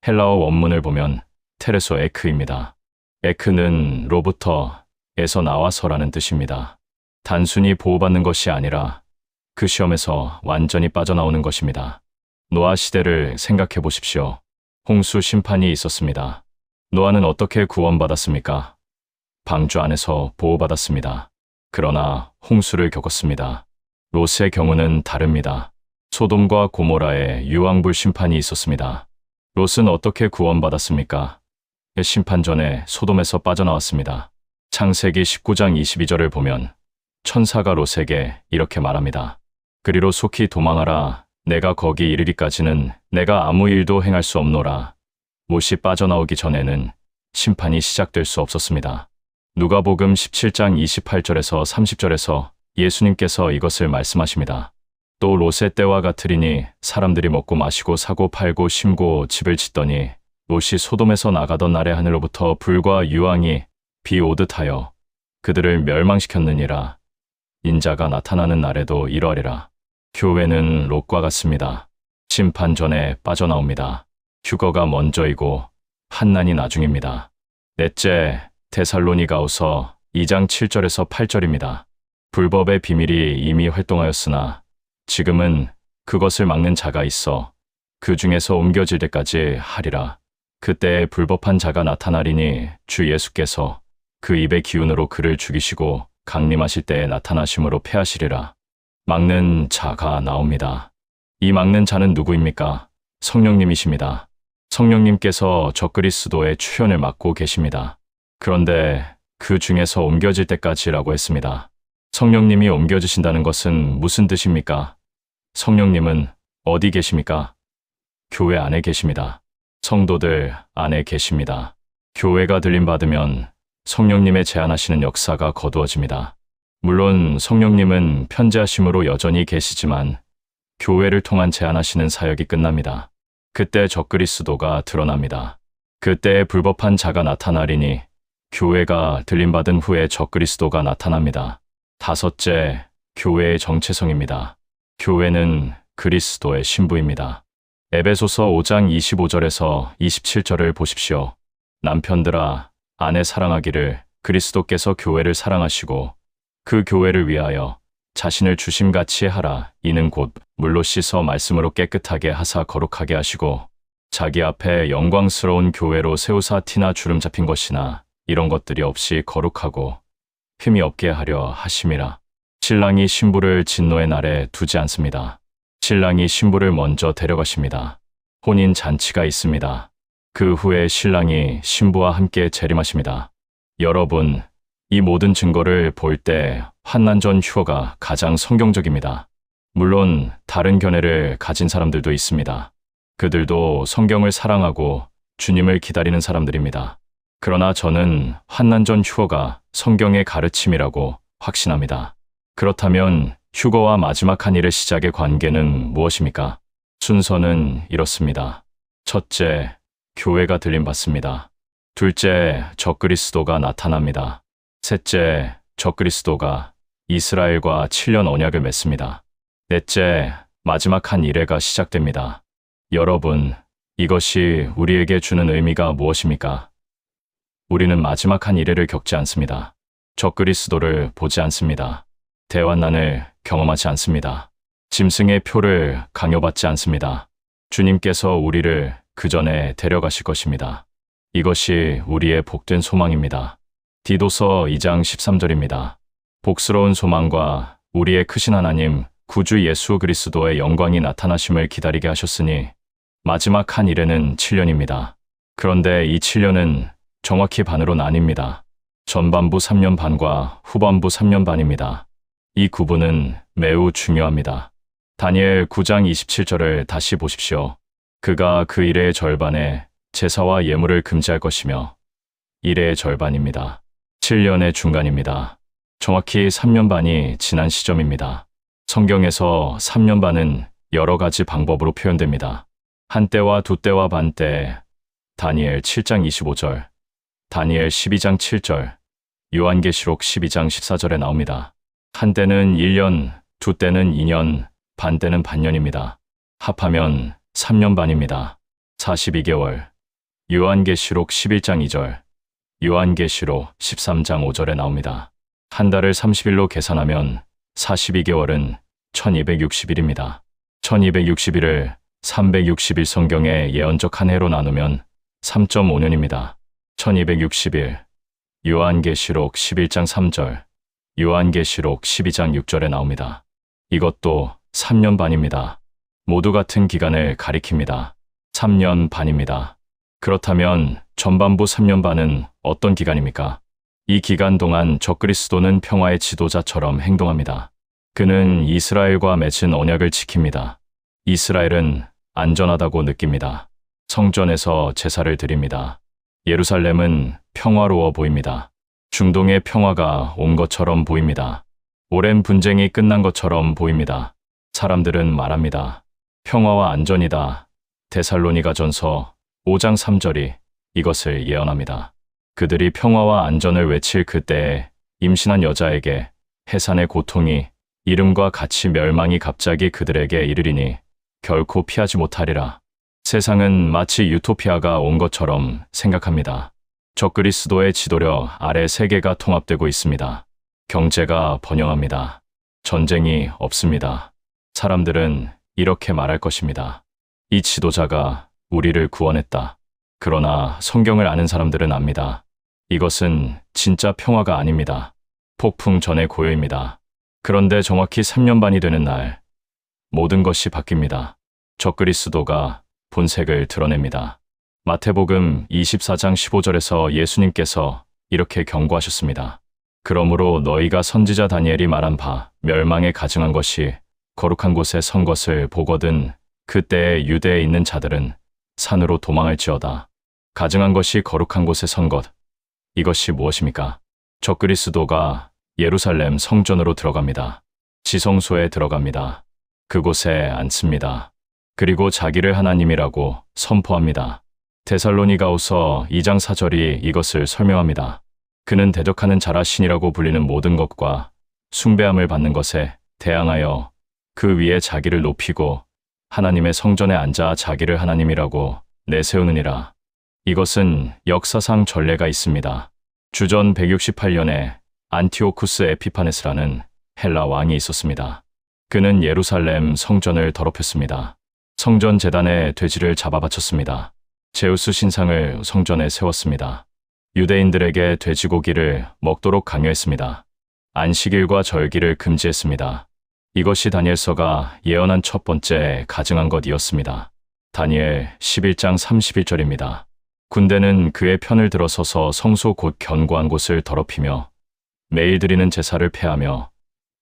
헬라어 원문을 보면 테레소 에크입니다. 에크는 로부터에서 나와서라는 뜻입니다. 단순히 보호받는 것이 아니라 그 시험에서 완전히 빠져나오는 것입니다. 노아 시대를 생각해 보십시오. 홍수 심판이 있었습니다. 노아는 어떻게 구원받았습니까? 방주 안에서 보호받았습니다. 그러나 홍수를 겪었습니다. 롯의 경우는 다릅니다. 소돔과 고모라에 유황불 심판이 있었습니다. 롯은 어떻게 구원받았습니까? 심판 전에 소돔에서 빠져나왔습니다. 창세기 19장 22절을 보면 천사가 롯에게 이렇게 말합니다. 그리로 속히 도망하라. 내가 거기 이르기까지는 내가 아무 일도 행할 수 없노라. 롯이 빠져나오기 전에는 심판이 시작될 수 없었습니다. 누가복음 17장 28절에서 30절에서 예수님께서 이것을 말씀하십니다. 또 롯의 때와 같으리니 사람들이 먹고 마시고 사고 팔고 심고 집을 짓더니 롯이 소돔에서 나가던 날에 하늘로부터 불과 유황이 비 오듯 하여 그들을 멸망시켰느니라. 인자가 나타나는 날에도 이러하리라. 교회는 롯과 같습니다. 심판 전에 빠져나옵니다. 휴거가 먼저이고 환난이 나중입니다. 넷째, 데살로니가후서 2장 7절에서 8절입니다. 불법의 비밀이 이미 활동하였으나 지금은 그것을 막는 자가 있어 그 중에서 옮겨질 때까지 하리라. 그때 불법한 자가 나타나리니 주 예수께서 그 입의 기운으로 그를 죽이시고 강림하실 때에 나타나심으로 패하시리라. 막는 자가 나옵니다. 이 막는 자는 누구입니까? 성령님이십니다. 성령님께서 적그리스도의 출현을 막고 계십니다. 그런데 그 중에서 옮겨질 때까지라고 했습니다. 성령님이 옮겨지신다는 것은 무슨 뜻입니까? 성령님은 어디 계십니까? 교회 안에 계십니다. 성도들 안에 계십니다. 교회가 들림받으면 성령님의 제안하시는 역사가 거두어집니다. 물론 성령님은 편재하심으로 여전히 계시지만 교회를 통한 제안하시는 사역이 끝납니다. 그때 적그리스도가 드러납니다. 그때 불법한 자가 나타나리니 교회가 들림받은 후에 적그리스도가 나타납니다. 다섯째, 교회의 정체성입니다. 교회는 그리스도의 신부입니다. 에베소서 5장 25절에서 27절을 보십시오. 남편들아, 아내 사랑하기를 그리스도께서 교회를 사랑하시고 그 교회를 위하여 자신을 주심같이 하라. 이는 곧 물로 씻어 말씀으로 깨끗하게 하사 거룩하게 하시고 자기 앞에 영광스러운 교회로 세우사 티나 주름 잡힌 것이나 이런 것들이 없이 거룩하고 흠이 없게 하려 하심이라. 신랑이 신부를 진노의 날에 두지 않습니다. 신랑이 신부를 먼저 데려가십니다. 혼인 잔치가 있습니다. 그 후에 신랑이 신부와 함께 재림하십니다. 여러분, 이 모든 증거를 볼 때 환난 전 휴거가 가장 성경적입니다. 물론 다른 견해를 가진 사람들도 있습니다. 그들도 성경을 사랑하고 주님을 기다리는 사람들입니다. 그러나 저는 환난 전 휴거가 성경의 가르침이라고 확신합니다. 그렇다면 휴거와 마지막 한 일의 시작의 관계는 무엇입니까? 순서는 이렇습니다. 첫째, 교회가 들림받습니다. 둘째, 적그리스도가 나타납니다. 셋째, 적그리스도가 이스라엘과 7년 언약을 맺습니다. 넷째, 마지막 한 일회가 시작됩니다. 여러분, 이것이 우리에게 주는 의미가 무엇입니까? 우리는 마지막 한 일회를 겪지 않습니다. 적그리스도를 보지 않습니다. 대환난을 경험하지 않습니다. 짐승의 표를 강요받지 않습니다. 주님께서 우리를 그 전에 데려가실 것입니다. 이것이 우리의 복된 소망입니다. 디도서 2장 13절입니다. 복스러운 소망과 우리의 크신 하나님 구주 예수 그리스도의 영광이 나타나심을 기다리게 하셨으니 마지막 한 일에는 7년입니다. 그런데 이 7년은 정확히 반으로 나뉩니다. 전반부 3년 반과 후반부 3년 반입니다. 이 구분은 매우 중요합니다. 다니엘 9장 27절을 다시 보십시오. 그가 그 일의 절반에 제사와 예물을 금지할 것이며 일의 절반입니다. 7년의 중간입니다. 정확히 3년 반이 지난 시점입니다. 성경에서 3년 반은 여러 가지 방법으로 표현됩니다. 한때와 두때와 반때, 다니엘 7장 25절, 다니엘 12장 7절, 요한계시록 12장 14절에 나옵니다. 한때는 1년, 두때는 2년, 반때는 반년입니다. 합하면 3년 반입니다. 42개월. 요한계시록 11장 2절, 요한계시록 13장 5절에 나옵니다. 한 달을 30일로 계산하면 42개월은 1260일입니다. 1260일을 360일 성경의 예언적 한 해로 나누면 3.5년입니다. 1260일. 요한계시록 11장 3절, 요한계시록 12장 6절에 나옵니다. 이것도 3년 반입니다. 모두 같은 기간을 가리킵니다. 3년 반입니다. 그렇다면 전반부 3년 반은 어떤 기간입니까? 이 기간 동안 적그리스도는 평화의 지도자처럼 행동합니다. 그는 이스라엘과 맺은 언약을 지킵니다. 이스라엘은 안전하다고 느낍니다. 성전에서 제사를 드립니다. 예루살렘은 평화로워 보입니다. 중동의 평화가 온 것처럼 보입니다. 오랜 분쟁이 끝난 것처럼 보입니다. 사람들은 말합니다. 평화와 안전이다. 데살로니가전서 5장 3절이 이것을 예언합니다. 그들이 평화와 안전을 외칠 그때에 임신한 여자에게 해산의 고통이 이름과 같이 멸망이 갑자기 그들에게 이르리니 결코 피하지 못하리라. 세상은 마치 유토피아가 온 것처럼 생각합니다. 적그리스도의 지도력 아래 세계가 통합되고 있습니다. 경제가 번영합니다. 전쟁이 없습니다. 사람들은 이렇게 말할 것입니다. 이 지도자가 우리를 구원했다. 그러나 성경을 아는 사람들은 압니다. 이것은 진짜 평화가 아닙니다. 폭풍 전의 고요입니다. 그런데 정확히 3년 반이 되는 날, 모든 것이 바뀝니다. 적그리스도가 본색을 드러냅니다. 마태복음 24장 15절에서 예수님께서 이렇게 경고하셨습니다. 그러므로 너희가 선지자 다니엘이 말한 바 멸망에 가증한 것이 거룩한 곳에 선 것을 보거든 그때 유대에 있는 자들은 산으로 도망할지어다. 가증한 것이 거룩한 곳에 선 것. 이것이 무엇입니까? 적그리스도가 예루살렘 성전으로 들어갑니다. 지성소에 들어갑니다. 그곳에 앉습니다. 그리고 자기를 하나님이라고 선포합니다. 데살로니가후서 2장 4절이 이것을 설명합니다. 그는 대적하는 자라 신이라고 불리는 모든 것과 숭배함을 받는 것에 대항하여 그 위에 자기를 높이고 하나님의 성전에 앉아 자기를 하나님이라고 내세우느니라. 이것은 역사상 전례가 있습니다. 주전 168년에 안티오쿠스 에피파네스라는 헬라 왕이 있었습니다. 그는 예루살렘 성전을 더럽혔습니다. 성전 제단에 돼지를 잡아 바쳤습니다. 제우스 신상을 성전에 세웠습니다. 유대인들에게 돼지고기를 먹도록 강요했습니다. 안식일과 절기를 금지했습니다. 이것이 다니엘서가 예언한 첫 번째 가증한 것이었습니다. 다니엘 11장 31절입니다. 군대는 그의 편을 들어서서 성소 곧 견고한 곳을 더럽히며 매일 드리는 제사를 폐하며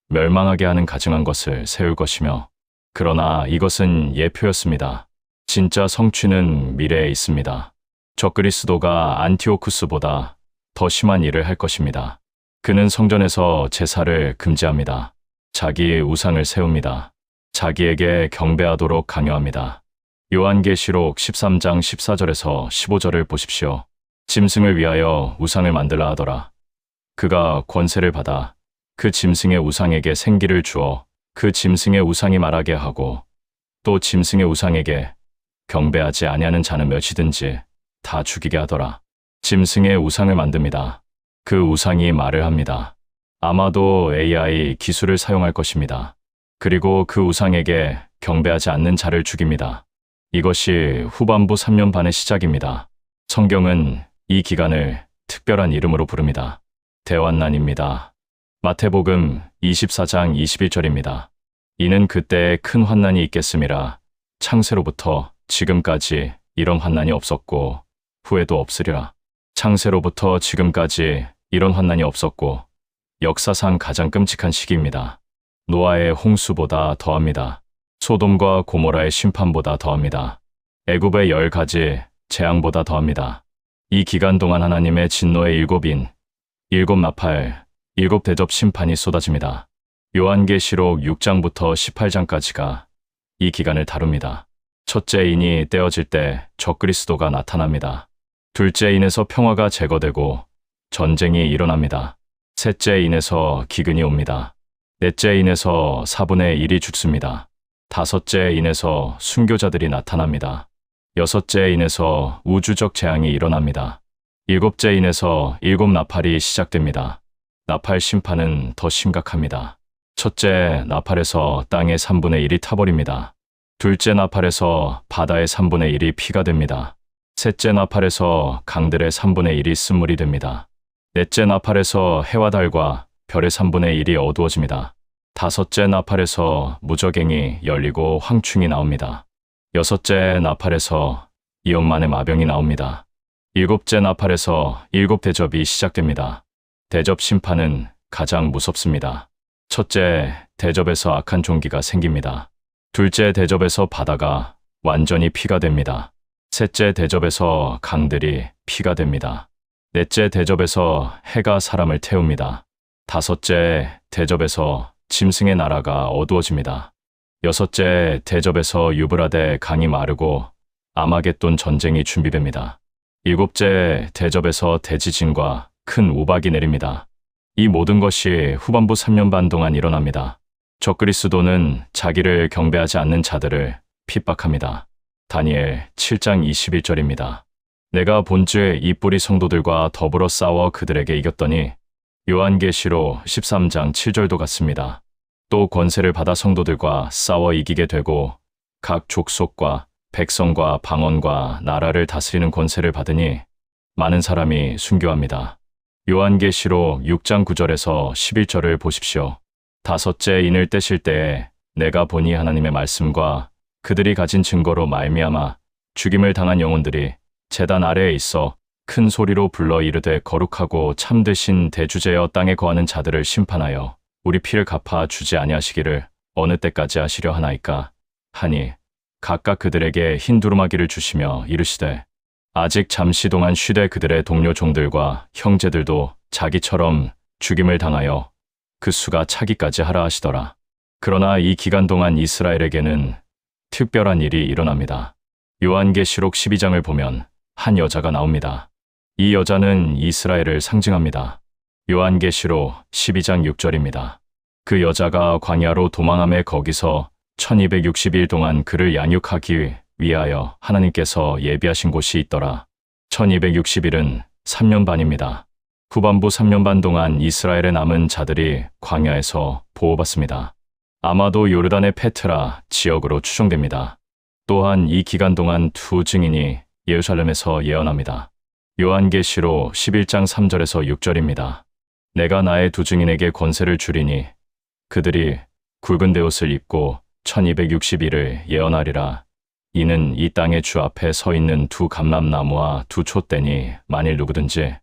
멸망하게 하는 가증한 것을 세울 것이며, 그러나 이것은 예표였습니다. 진짜 성취는 미래에 있습니다. 적그리스도가 안티오쿠스보다 더 심한 일을 할 것입니다. 그는 성전에서 제사를 금지합니다. 자기의 우상을 세웁니다. 자기에게 경배하도록 강요합니다. 요한계시록 13장 14절에서 15절을 보십시오. 짐승을 위하여 우상을 만들라 하더라. 그가 권세를 받아 그 짐승의 우상에게 생기를 주어 그 짐승의 우상이 말하게 하고, 또 짐승의 우상에게 경배하지 아니하는 자는 몇이든지 다 죽이게 하더라. 짐승의 우상을 만듭니다. 그 우상이 말을 합니다. 아마도 AI 기술을 사용할 것입니다. 그리고 그 우상에게 경배하지 않는 자를 죽입니다. 이것이 후반부 3년 반의 시작입니다. 성경은 이 기간을 특별한 이름으로 부릅니다. 대환난입니다. 마태복음 24장 21절입니다. 이는 그때에 큰 환난이 있겠음이라. 창세로부터 지금까지 이런 환난이 없었고 후에도 없으리라. 창세로부터 지금까지 이런 환난이 없었고 역사상 가장 끔찍한 시기입니다. 노아의 홍수보다 더합니다. 소돔과 고모라의 심판보다 더합니다. 애굽의 10가지 재앙보다 더합니다. 이 기간 동안 하나님의 진노의 일곱 나팔, 7 대접 심판이 쏟아집니다. 요한계시록 6장부터 18장까지가 이 기간을 다룹니다. 첫째 인이 떼어질 때 적그리스도가 나타납니다. 둘째 인에서 평화가 제거되고 전쟁이 일어납니다. 셋째 인에서 기근이 옵니다. 넷째 인에서 4분의 1이 죽습니다. 다섯째 인에서 순교자들이 나타납니다. 여섯째 인에서 우주적 재앙이 일어납니다. 일곱째 인에서 7 나팔이 시작됩니다. 나팔 심판은 더 심각합니다. 첫째 나팔에서 땅의 3분의 1이 타버립니다. 둘째 나팔에서 바다의 3분의 1이 피가 됩니다. 셋째 나팔에서 강들의 3분의 1이 쓴물이 됩니다. 넷째 나팔에서 해와 달과 별의 3분의 1이 어두워집니다. 다섯째 나팔에서 무저갱이 열리고 황충이 나옵니다. 여섯째 나팔에서 2억만의 마병이 나옵니다. 일곱째 나팔에서 7 대접이 시작됩니다. 대접 심판은 가장 무섭습니다. 첫째 대접에서 악한 종기가 생깁니다. 둘째 대접에서 바다가 완전히 피가 됩니다. 셋째 대접에서 강들이 피가 됩니다. 넷째 대접에서 해가 사람을 태웁니다. 다섯째 대접에서 짐승의 나라가 어두워집니다. 여섯째 대접에서 유브라데 강이 마르고 아마겟돈 전쟁이 준비됩니다. 일곱째 대접에서 대지진과 큰 우박이 내립니다. 이 모든 것이 후반부 3년 반 동안 일어납니다. 적그리스도는 자기를 경배하지 않는 자들을 핍박합니다. 다니엘 7장 21절입니다. 내가 본주의 이 뿌리 성도들과 더불어 싸워 그들에게 이겼더니, 요한계시록 13장 7절도 같습니다. 또 권세를 받아 성도들과 싸워 이기게 되고 각 족속과 백성과 방언과 나라를 다스리는 권세를 받으니 많은 사람이 순교합니다. 요한계시록 6장 9절에서 11절을 보십시오. 다섯째 인을 떼실 때에 내가 보니 하나님의 말씀과 그들이 가진 증거로 말미암아 죽임을 당한 영혼들이 제단 아래에 있어 큰 소리로 불러 이르되 거룩하고 참되신 대주제여 땅에 거하는 자들을 심판하여 우리 피를 갚아 주지 아니하시기를 어느 때까지 하시려 하나이까 하니 각각 그들에게 흰 두루마기를 주시며 이르시되 아직 잠시 동안 쉬되 그들의 동료 종들과 형제들도 자기처럼 죽임을 당하여 그 수가 차기까지 하라 하시더라. 그러나 이 기간 동안 이스라엘에게는 특별한 일이 일어납니다. 요한계시록 12장을 보면 한 여자가 나옵니다. 이 여자는 이스라엘을 상징합니다. 요한계시록 12장 6절입니다. 그 여자가 광야로 도망함에 거기서 1260일 동안 그를 양육하기 위하여 하나님께서 예비하신 곳이 있더라. 1260일은 3년 반입니다. 후반부 3년 반 동안 이스라엘에 남은 자들이 광야에서 보호받습니다. 아마도 요르단의 페트라 지역으로 추정됩니다. 또한 이 기간 동안 두 증인이 예루살렘에서 예언합니다. 요한계시록 11장 3절에서 6절입니다. 내가 나의 두 증인에게 권세를 주리니 그들이 굵은 베옷을 입고 1260일을 예언하리라. 이는 이 땅의 주 앞에 서 있는 두 감람나무와 두 촛대니 만일 누구든지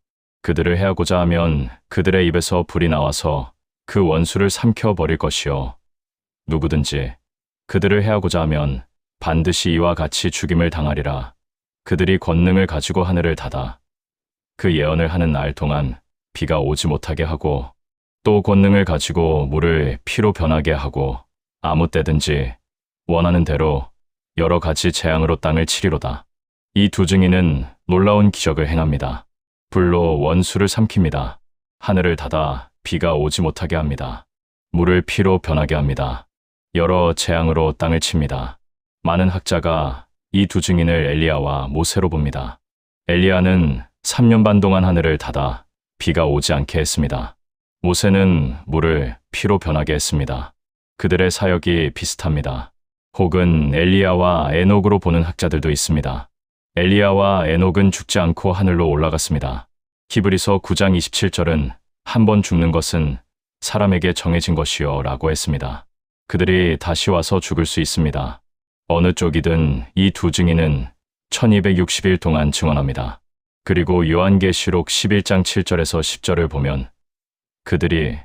그들을 해하고자 하면 그들의 입에서 불이 나와서 그 원수를 삼켜버릴 것이요 누구든지 그들을 해하고자 하면 반드시 이와 같이 죽임을 당하리라. 그들이 권능을 가지고 하늘을 닫아 그 예언을 하는 날 동안 비가 오지 못하게 하고 또 권능을 가지고 물을 피로 변하게 하고 아무 때든지 원하는 대로 여러 가지 재앙으로 땅을 치리로다. 이 두 증인은 놀라운 기적을 행합니다. 불로 원수를 삼킵니다. 하늘을 닫아 비가 오지 못하게 합니다. 물을 피로 변하게 합니다. 여러 재앙으로 땅을 칩니다. 많은 학자가 이 두 증인을 엘리야와 모세로 봅니다. 엘리야는 3년 반 동안 하늘을 닫아 비가 오지 않게 했습니다. 모세는 물을 피로 변하게 했습니다. 그들의 사역이 비슷합니다. 혹은 엘리야와 에녹으로 보는 학자들도 있습니다. 엘리야와 에녹은 죽지 않고 하늘로 올라갔습니다. 히브리서 9장 27절은 한 번 죽는 것은 사람에게 정해진 것이요 라고 했습니다. 그들이 다시 와서 죽을 수 있습니다. 어느 쪽이든 이 두 증인은 1260일 동안 증언합니다. 그리고 요한계시록 11장 7절에서 10절을 보면 그들이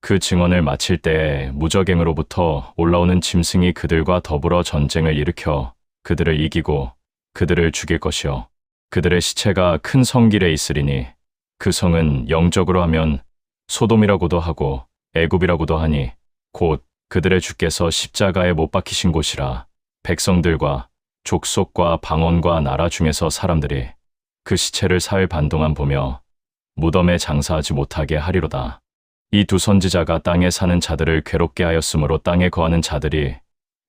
그 증언을 마칠 때에 무적행으로부터 올라오는 짐승이 그들과 더불어 전쟁을 일으켜 그들을 이기고 그들을 죽일 것이요 그들의 시체가 큰 성길에 있으리니 그 성은 영적으로 하면 소돔이라고도 하고 애굽이라고도 하니 곧 그들의 주께서 십자가에 못 박히신 곳이라. 백성들과 족속과 방언과 나라 중에서 사람들이 그 시체를 사흘 반 동안 보며 무덤에 장사하지 못하게 하리로다. 이 두 선지자가 땅에 사는 자들을 괴롭게 하였으므로 땅에 거하는 자들이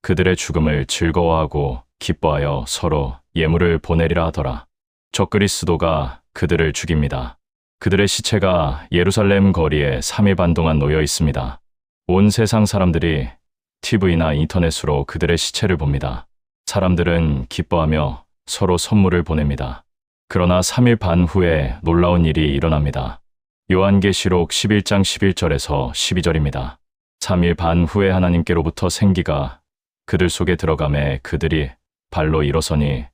그들의 죽음을 즐거워하고 기뻐하여 서로 예물을 보내리라 하더라. 적그리스도가 그들을 죽입니다. 그들의 시체가 예루살렘 거리에 3일 반 동안 놓여 있습니다. 온 세상 사람들이 TV나 인터넷으로 그들의 시체를 봅니다. 사람들은 기뻐하며 서로 선물을 보냅니다. 그러나 3일 반 후에 놀라운 일이 일어납니다. 요한계시록 11장 11절에서 12절입니다. 3일 반 후에 하나님께로부터 생기가 그들 속에 들어가매 그들이 발로 일어서니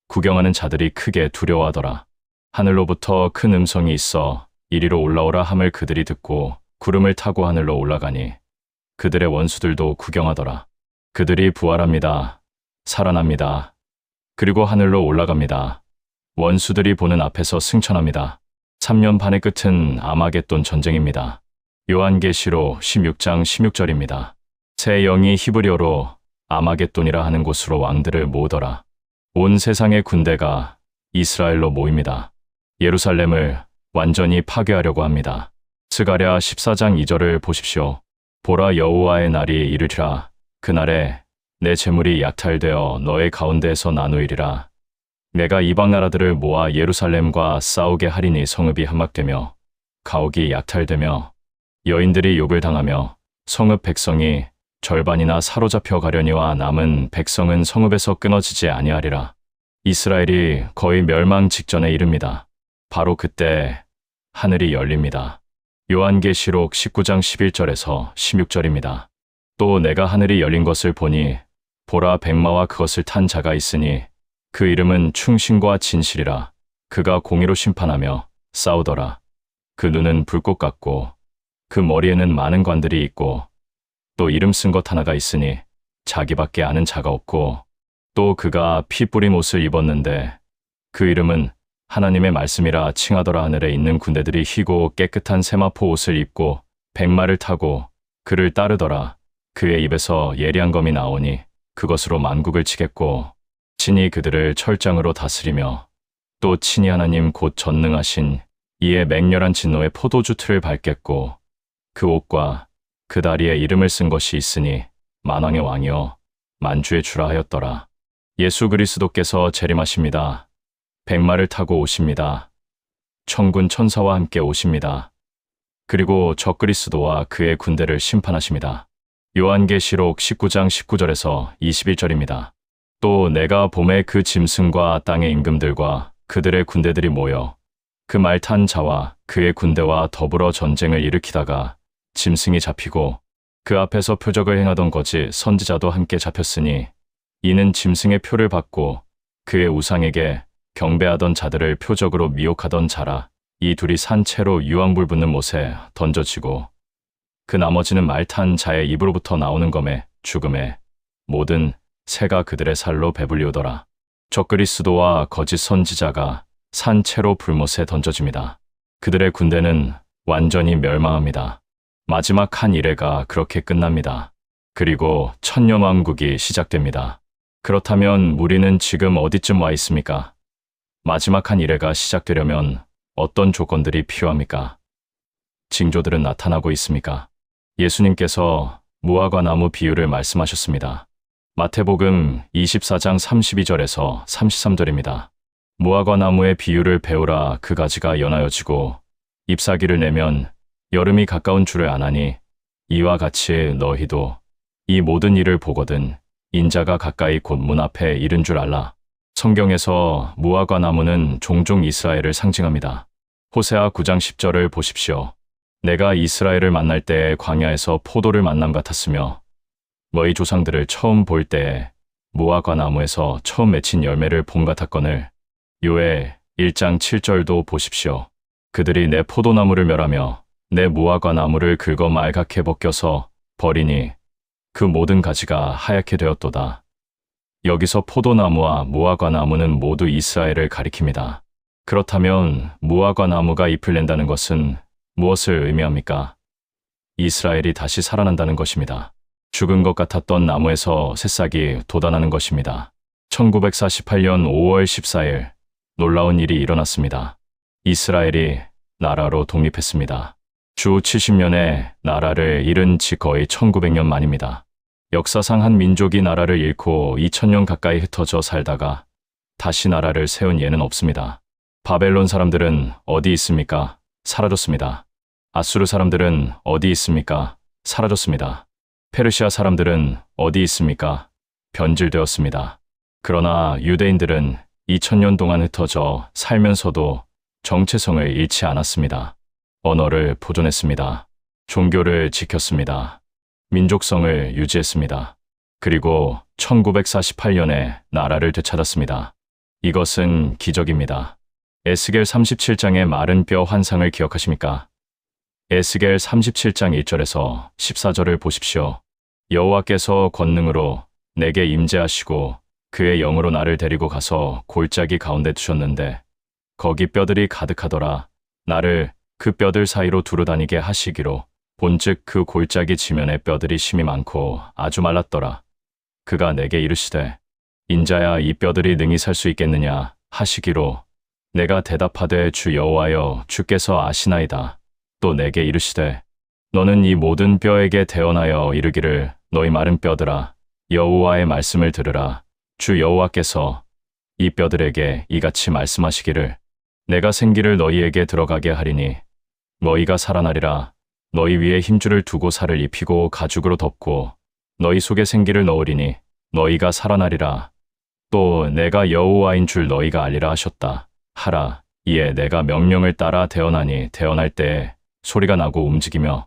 구경하는 자들이 크게 두려워하더라. 하늘로부터 큰 음성이 있어 이리로 올라오라 함을 그들이 듣고 구름을 타고 하늘로 올라가니 그들의 원수들도 구경하더라. 그들이 부활합니다. 살아납니다. 그리고 하늘로 올라갑니다. 원수들이 보는 앞에서 승천합니다. 3년 반의 끝은 아마겟돈 전쟁입니다. 요한계시록 16장 16절입니다. 새 영이 히브리어로 아마겟돈이라 하는 곳으로 왕들을 모으더라. 온 세상의 군대가 이스라엘로 모입니다. 예루살렘을 완전히 파괴하려고 합니다. 스가랴 14장 2절을 보십시오. 보라 여호와의 날이 이르리라. 그날에 내 재물이 약탈되어 너의 가운데에서 나누이리라. 내가 이방 나라들을 모아 예루살렘과 싸우게 하리니 성읍이 함락되며 가옥이 약탈되며 여인들이 욕을 당하며 성읍 백성이 절반이나 사로잡혀 가려니와 남은 백성은 성읍에서 끊어지지 아니하리라. 이스라엘이 거의 멸망 직전에 이릅니다. 바로 그때 하늘이 열립니다. 요한계시록 19장 11절에서 16절입니다. 또 내가 하늘이 열린 것을 보니 보라 백마와 그것을 탄 자가 있으니 그 이름은 충신과 진실이라. 그가 공의로 심판하며 싸우더라. 그 눈은 불꽃 같고 그 머리에는 많은 관들이 있고 또 이름 쓴 것 하나가 있으니 자기밖에 아는 자가 없고 또 그가 피 뿌린 옷을 입었는데 그 이름은 하나님의 말씀이라 칭하더라. 하늘에 있는 군대들이 희고 깨끗한 세마포 옷을 입고 백마를 타고 그를 따르더라. 그의 입에서 예리한 검이 나오니 그것으로 만국을 치겠고 친히 그들을 철장으로 다스리며 또 친히 하나님 곧 전능하신 이의 맹렬한 진노의 포도주 틀을 밟겠고 그 옷과 그 다리에 이름을 쓴 것이 있으니 만왕의 왕이요 만주의 주라 하였더라. 예수 그리스도께서 재림하십니다. 백마를 타고 오십니다. 천군 천사와 함께 오십니다. 그리고 저 그리스도와 그의 군대를 심판하십니다. 요한계시록 19장 19절에서 21절입니다. 또 내가 봄에 그 짐승과 땅의 임금들과 그들의 군대들이 모여 그 말 탄 자와 그의 군대와 더불어 전쟁을 일으키다가 짐승이 잡히고 그 앞에서 표적을 행하던 거짓 선지자도 함께 잡혔으니 이는 짐승의 표를 받고 그의 우상에게 경배하던 자들을 표적으로 미혹하던 자라. 이 둘이 산채로 유황불 붙는 못에 던져지고 그 나머지는 말 탄 자의 입으로부터 나오는 검에 죽음에 모든 새가 그들의 살로 배불리오더라. 적그리스도와 거짓 선지자가 산채로 불못에 던져집니다. 그들의 군대는 완전히 멸망합니다. 마지막 한 일회가 그렇게 끝납니다. 그리고 천년왕국이 시작됩니다. 그렇다면 우리는 지금 어디쯤 와 있습니까? 마지막 한 일회가 시작되려면 어떤 조건들이 필요합니까? 징조들은 나타나고 있습니까? 예수님께서 무화과 나무 비유를 말씀하셨습니다. 마태복음 24장 32절에서 33절입니다. 무화과 나무의 비유를 배우라. 그 가지가 연하여지고 잎사귀를 내면 여름이 가까운 줄을 아나니 이와 같이 너희도 이 모든 일을 보거든 인자가 가까이 곧 문 앞에 이른 줄 알라. 성경에서 무화과 나무는 종종 이스라엘을 상징합니다. 호세아 9장 10절을 보십시오. 내가 이스라엘을 만날 때에 광야에서 포도를 만남 같았으며 너희 조상들을 처음 볼 때에 무화과 나무에서 처음 맺힌 열매를 봄 같았거늘. 요엘 1장 7절도 보십시오. 그들이 내 포도나무를 멸하며 내 무화과 나무를 긁어 말갛게 벗겨서 버리니 그 모든 가지가 하얗게 되었도다. 여기서 포도나무와 무화과 나무는 모두 이스라엘을 가리킵니다. 그렇다면 무화과 나무가 잎을 낸다는 것은 무엇을 의미합니까? 이스라엘이 다시 살아난다는 것입니다. 죽은 것 같았던 나무에서 새싹이 돋아나는 것입니다. 1948년 5월 14일 놀라운 일이 일어났습니다. 이스라엘이 나라로 독립했습니다. 주 70년에 나라를 잃은 지 거의 1900년 만입니다. 역사상 한 민족이 나라를 잃고 2000년 가까이 흩어져 살다가 다시 나라를 세운 예는 없습니다. 바벨론 사람들은 어디 있습니까? 사라졌습니다. 아수르 사람들은 어디 있습니까? 사라졌습니다. 페르시아 사람들은 어디 있습니까? 변질되었습니다. 그러나 유대인들은 2000년 동안 흩어져 살면서도 정체성을 잃지 않았습니다. 언어를 보존했습니다. 종교를 지켰습니다. 민족성을 유지했습니다. 그리고 1948년에 나라를 되찾았습니다. 이것은 기적입니다. 에스겔 37장의 마른 뼈 환상을 기억하십니까? 에스겔 37장 1절에서 14절을 보십시오. 여호와께서 권능으로 내게 임재하시고 그의 영으로 나를 데리고 가서 골짜기 가운데 두셨는데 거기 뼈들이 가득하더라. 나를 그 뼈들 사이로 두루다니게 하시기로 본즉 그 골짜기 지면에 뼈들이 심이 많고 아주 말랐더라. 그가 내게 이르시되 인자야 이 뼈들이 능히 살 수 있겠느냐 하시기로 내가 대답하되 주 여호와여 주께서 아시나이다. 또 내게 이르시되 너는 이 모든 뼈에게 대언하여 이르기를 너희 마른 뼈들아 여호와의 말씀을 들으라. 주 여호와께서 이 뼈들에게 이같이 말씀하시기를 내가 생기를 너희에게 들어가게 하리니 너희가 살아나리라. 너희 위에 힘줄을 두고 살을 입히고 가죽으로 덮고 너희 속에 생기를 넣으리니 너희가 살아나리라. 또 내가 여호와인 줄 너희가 알리라 하셨다. 하라. 이에 내가 명령을 따라 대언하니 대언할 때에 소리가 나고 움직이며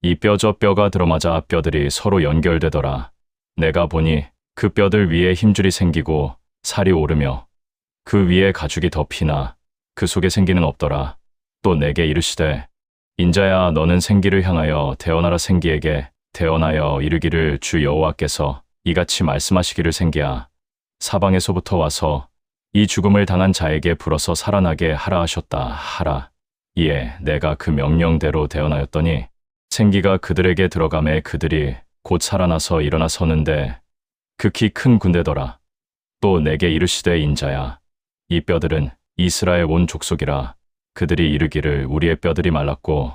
이 뼈 저 뼈가 들어맞아 뼈들이 서로 연결되더라. 내가 보니 그 뼈들 위에 힘줄이 생기고 살이 오르며 그 위에 가죽이 덮이나 그 속에 생기는 없더라. 또 내게 이르시되 인자야 너는 생기를 향하여 대언하라. 생기에게 대언하여 이르기를 주 여호와께서 이같이 말씀하시기를 생기야 사방에서부터 와서 이 죽음을 당한 자에게 불어서 살아나게 하라 하셨다 하라. 이에 내가 그 명령대로 대언하였더니 생기가 그들에게 들어가매 그들이 곧 살아나서 일어나 서는데 극히 큰 군대더라. 또 내게 이르시되 인자야 이 뼈들은 이스라엘 온 족속이라. 그들이 이르기를 우리의 뼈들이 말랐고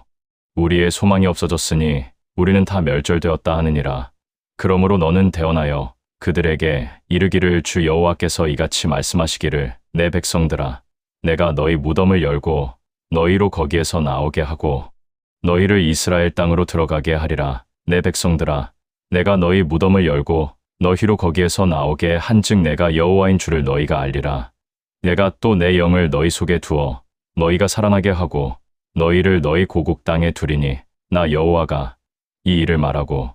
우리의 소망이 없어졌으니 우리는 다 멸절되었다 하느니라. 그러므로 너는 대언하여 그들에게 이르기를 주 여호와께서 이같이 말씀하시기를 내 백성들아 내가 너희 무덤을 열고 너희로 거기에서 나오게 하고 너희를 이스라엘 땅으로 들어가게 하리라. 내 백성들아 내가 너희 무덤을 열고 너희로 거기에서 나오게 한즉 내가 여호와인 줄을 너희가 알리라. 내가 또 내 영을 너희 속에 두어 너희가 살아나게 하고 너희를 너희 고국 땅에 두리니 나 여호와가 이 일을 말하고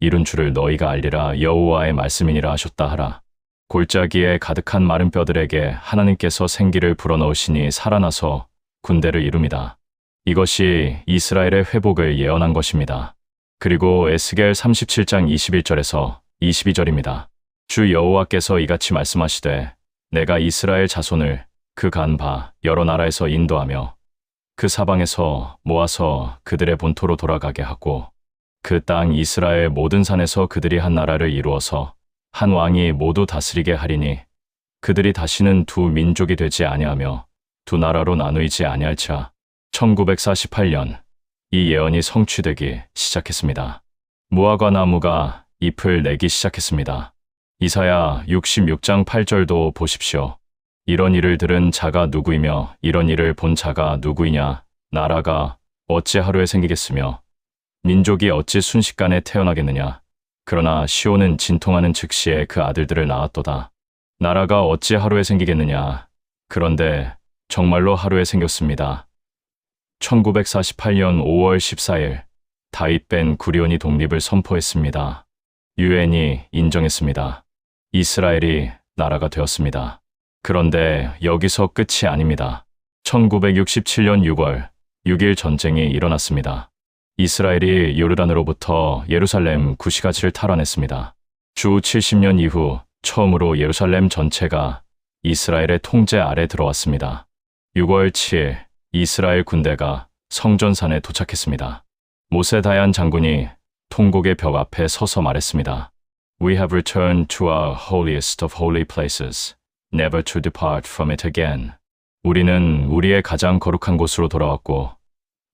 이룬 줄을 너희가 알리라. 여호와의 말씀이니라 하셨다 하라. 골짜기에 가득한 마른 뼈들에게 하나님께서 생기를 불어넣으시니 살아나서 군대를 이룹니다. 이것이 이스라엘의 회복을 예언한 것입니다. 그리고 에스겔 37장 21절에서 22절입니다. 주 여호와께서 이같이 말씀하시되 내가 이스라엘 자손을 그 간 바 여러 나라에서 인도하며 그 사방에서 모아서 그들의 본토로 돌아가게 하고 그 땅 이스라엘 모든 산에서 그들이 한 나라를 이루어서 한 왕이 모두 다스리게 하리니 그들이 다시는 두 민족이 되지 아니하며 두 나라로 나누이지 아니할지라. 1948년 이 예언이 성취되기 시작했습니다. 무화과 나무가 잎을 내기 시작했습니다. 이사야 66장 8절도 보십시오. 이런 일을 들은 자가 누구이며 이런 일을 본 자가 누구이냐. 나라가 어찌 하루에 생기겠으며 민족이 어찌 순식간에 태어나겠느냐. 그러나 시온은 진통하는 즉시에 그 아들들을 낳았도다. 나라가 어찌 하루에 생기겠느냐. 그런데 정말로 하루에 생겼습니다. 1948년 5월 14일 다윗 벤 구리온이 독립을 선포했습니다. 유엔이 인정했습니다. 이스라엘이 나라가 되었습니다. 그런데 여기서 끝이 아닙니다. 1967년 6월 6일 전쟁이 일어났습니다. 이스라엘이 요르단으로부터 예루살렘 구시가지를 탈환했습니다. 주 70년 이후 처음으로 예루살렘 전체가 이스라엘의 통제 아래 들어왔습니다. 6월 7일 이스라엘 군대가 성전산에 도착했습니다. 모세 다얀 장군이 통곡의 벽 앞에 서서 말했습니다. We have returned to our holiest of holy places, never to depart from it again. 우리는 우리의 가장 거룩한 곳으로 돌아왔고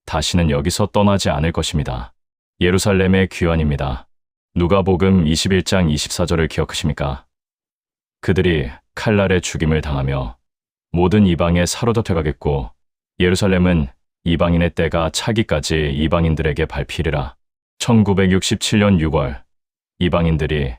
다시는 여기서 떠나지 않을 것입니다. 예루살렘의 귀환입니다. 누가복음 21장 24절을 기억하십니까? 그들이 칼날에 죽임을 당하며 모든 이방에 사로잡혀 가겠고 예루살렘은 이방인의 때가 차기까지 이방인들에게 밟히리라. 1967년 6월 이방인들이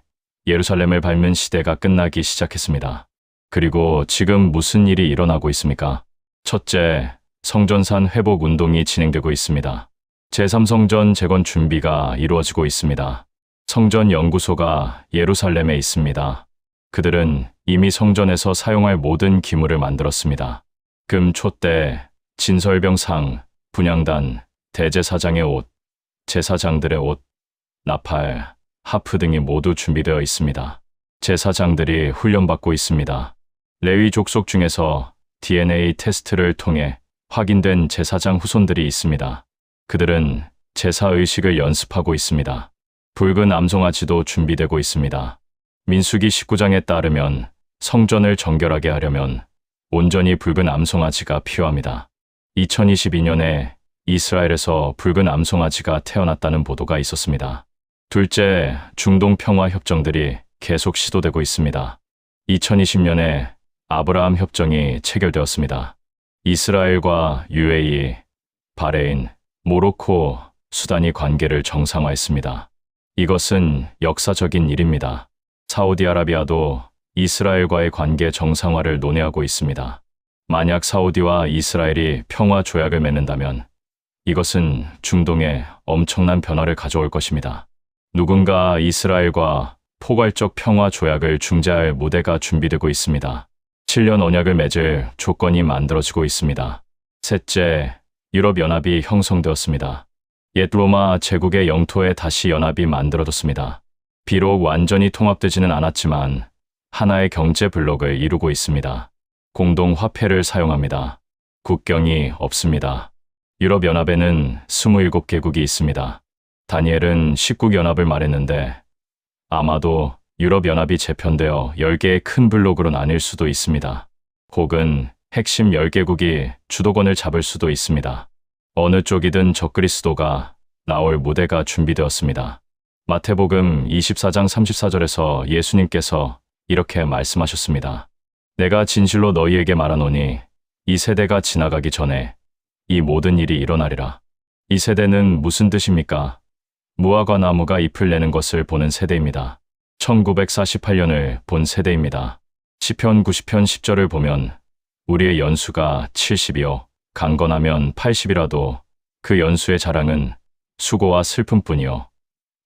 예루살렘을 밟는 시대가 끝나기 시작했습니다. 그리고 지금 무슨 일이 일어나고 있습니까? 첫째, 성전산 회복 운동이 진행되고 있습니다. 제3성전 재건 준비가 이루어지고 있습니다. 성전 연구소가 예루살렘에 있습니다. 그들은 이미 성전에서 사용할 모든 기물을 만들었습니다. 금, 촛대, 진설병상, 분향단, 대제사장의 옷, 제사장들의 옷, 나팔, 하프 등이 모두 준비되어 있습니다. 제사장들이 훈련받고 있습니다. 레위 족속 중에서 DNA 테스트를 통해 확인된 제사장 후손들이 있습니다. 그들은 제사의식을 연습하고 있습니다. 붉은 암송아지도 준비되고 있습니다. 민수기 19장에 따르면 성전을 정결하게 하려면 온전히 붉은 암송아지가 필요합니다. 2022년에 이스라엘에서 붉은 암송아지가 태어났다는 보도가 있었습니다. 둘째, 중동 평화 협정들이 계속 시도되고 있습니다. 2020년에 아브라함 협정이 체결되었습니다. 이스라엘과 UAE, 바레인, 모로코, 수단이 관계를 정상화했습니다. 이것은 역사적인 일입니다. 사우디아라비아도 이스라엘과의 관계 정상화를 논의하고 있습니다. 만약 사우디와 이스라엘이 평화 조약을 맺는다면 이것은 중동에 엄청난 변화를 가져올 것입니다. 누군가 이스라엘과 포괄적 평화 조약을 중재할 무대가 준비되고 있습니다. 7년 언약을 맺을 조건이 만들어지고 있습니다. 셋째, 유럽연합이 형성되었습니다. 옛 로마 제국의 영토에 다시 연합이 만들어졌습니다. 비록 완전히 통합되지는 않았지만 하나의 경제 블록을 이루고 있습니다. 공동 화폐를 사용합니다. 국경이 없습니다. 유럽연합에는 27개국이 있습니다. 다니엘은 10국연합을 말했는데 아마도 유럽연합이 재편되어 10개의 큰 블록으로 나뉠 수도 있습니다. 혹은 핵심 10개국이 주도권을 잡을 수도 있습니다. 어느 쪽이든 적그리스도가 나올 무대가 준비되었습니다. 마태복음 24장 34절에서 예수님께서 이렇게 말씀하셨습니다. 내가 진실로 너희에게 말하노니 이 세대가 지나가기 전에 이 모든 일이 일어나리라. 이 세대는 무슨 뜻입니까? 무화과 나무가 잎을 내는 것을 보는 세대입니다. 1948년을 본 세대입니다. 시편 90편 10절을 보면 우리의 연수가 70이요 강건하면 80이라도 그 연수의 자랑은 수고와 슬픔뿐이요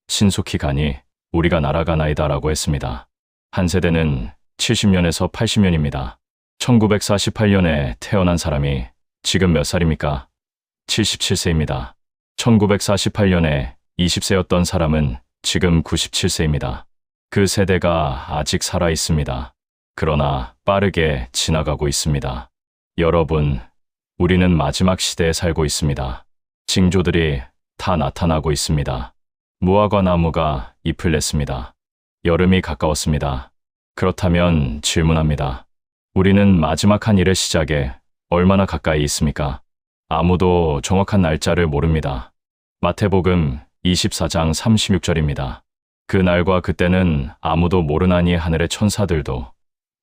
신속히 가니 우리가 날아가나이다 라고 했습니다. 한 세대는 70년에서 80년입니다. 1948년에 태어난 사람이 지금 몇 살입니까? 77세입니다. 1948년에 20세였던 사람은 지금 97세입니다. 그 세대가 아직 살아 있습니다. 그러나 빠르게 지나가고 있습니다. 여러분, 우리는 마지막 시대에 살고 있습니다. 징조들이 다 나타나고 있습니다. 무화과 나무가 잎을 냈습니다. 여름이 가까웠습니다. 그렇다면 질문합니다. 우리는 마지막 한 일의 시작에 얼마나 가까이 있습니까? 아무도 정확한 날짜를 모릅니다. 마태복음 24장 36절입니다. 그 날과 그때는 아무도 모르나니 하늘의 천사들도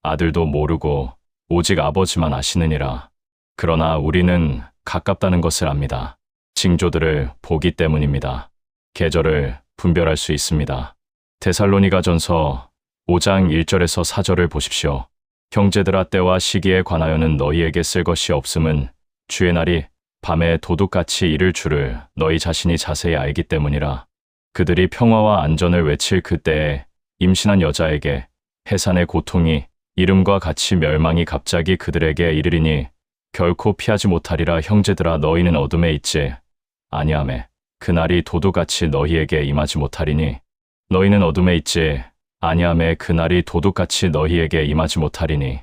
아들도 모르고 오직 아버지만 아시느니라. 그러나 우리는 가깝다는 것을 압니다. 징조들을 보기 때문입니다. 계절을 분별할 수 있습니다. 데살로니가전서 5장 1절에서 4절을 보십시오. 형제들아 때와 시기에 관하여는 너희에게 쓸 것이 없음은 주의 날이 밤에 도둑같이 이를 줄을 너희 자신이 자세히 알기 때문이라. 그들이 평화와 안전을 외칠 그때에 임신한 여자에게 해산의 고통이 이름과 같이 멸망이 갑자기 그들에게 이르리니 결코 피하지 못하리라. 형제들아 너희는 어둠에 있지 아니하매 그날이 도둑같이 너희에게 임하지 못하리니 너희는 어둠에 있지 아니하매 그날이 도둑같이 너희에게 임하지 못하리니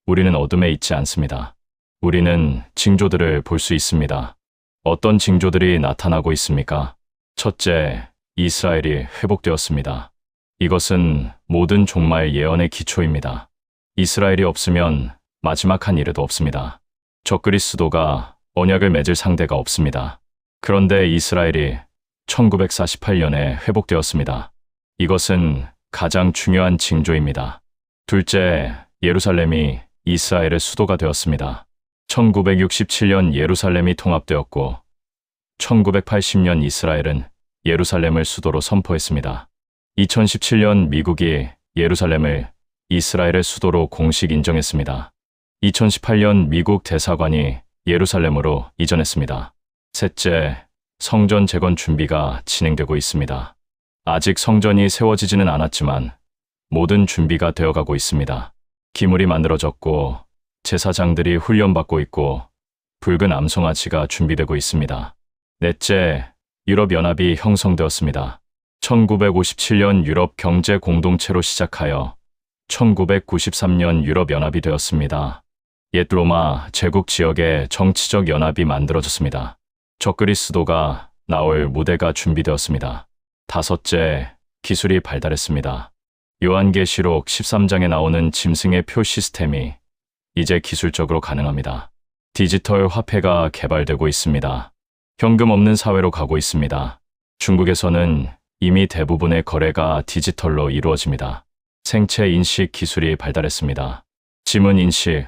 우리는 어둠에 있지 않습니다. 우리는 징조들을 볼 수 있습니다. 어떤 징조들이 나타나고 있습니까? 첫째, 이스라엘이 회복되었습니다. 이것은 모든 종말 예언의 기초입니다. 이스라엘이 없으면 마지막 한 일에도 없습니다. 적그리스도가 언약을 맺을 상대가 없습니다. 그런데 이스라엘이 1948년에 회복되었습니다. 이것은 가장 중요한 징조입니다. 둘째, 예루살렘이 이스라엘의 수도가 되었습니다. 1967년 예루살렘이 통합되었고 1980년 이스라엘은 예루살렘을 수도로 선포했습니다. 2017년 미국이 예루살렘을 이스라엘의 수도로 공식 인정했습니다. 2018년 미국 대사관이 예루살렘으로 이전했습니다. 셋째, 성전 재건 준비가 진행되고 있습니다. 아직 성전이 세워지지는 않았지만 모든 준비가 되어가고 있습니다. 기물이 만들어졌고 제사장들이 훈련받고 있고 붉은 암송아지가 준비되고 있습니다. 넷째, 유럽연합이 형성되었습니다. 1957년 유럽 경제 공동체로 시작하여 1993년 유럽연합이 되었습니다. 옛 로마 제국 지역의 정치적 연합이 만들어졌습니다. 적그리스도가 나올 무대가 준비되었습니다. 다섯째, 기술이 발달했습니다. 요한계시록 13장에 나오는 짐승의 표 시스템이 이제 기술적으로 가능합니다. 디지털 화폐가 개발되고 있습니다. 현금 없는 사회로 가고 있습니다. 중국에서는 이미 대부분의 거래가 디지털로 이루어집니다. 생체 인식 기술이 발달했습니다. 지문 인식,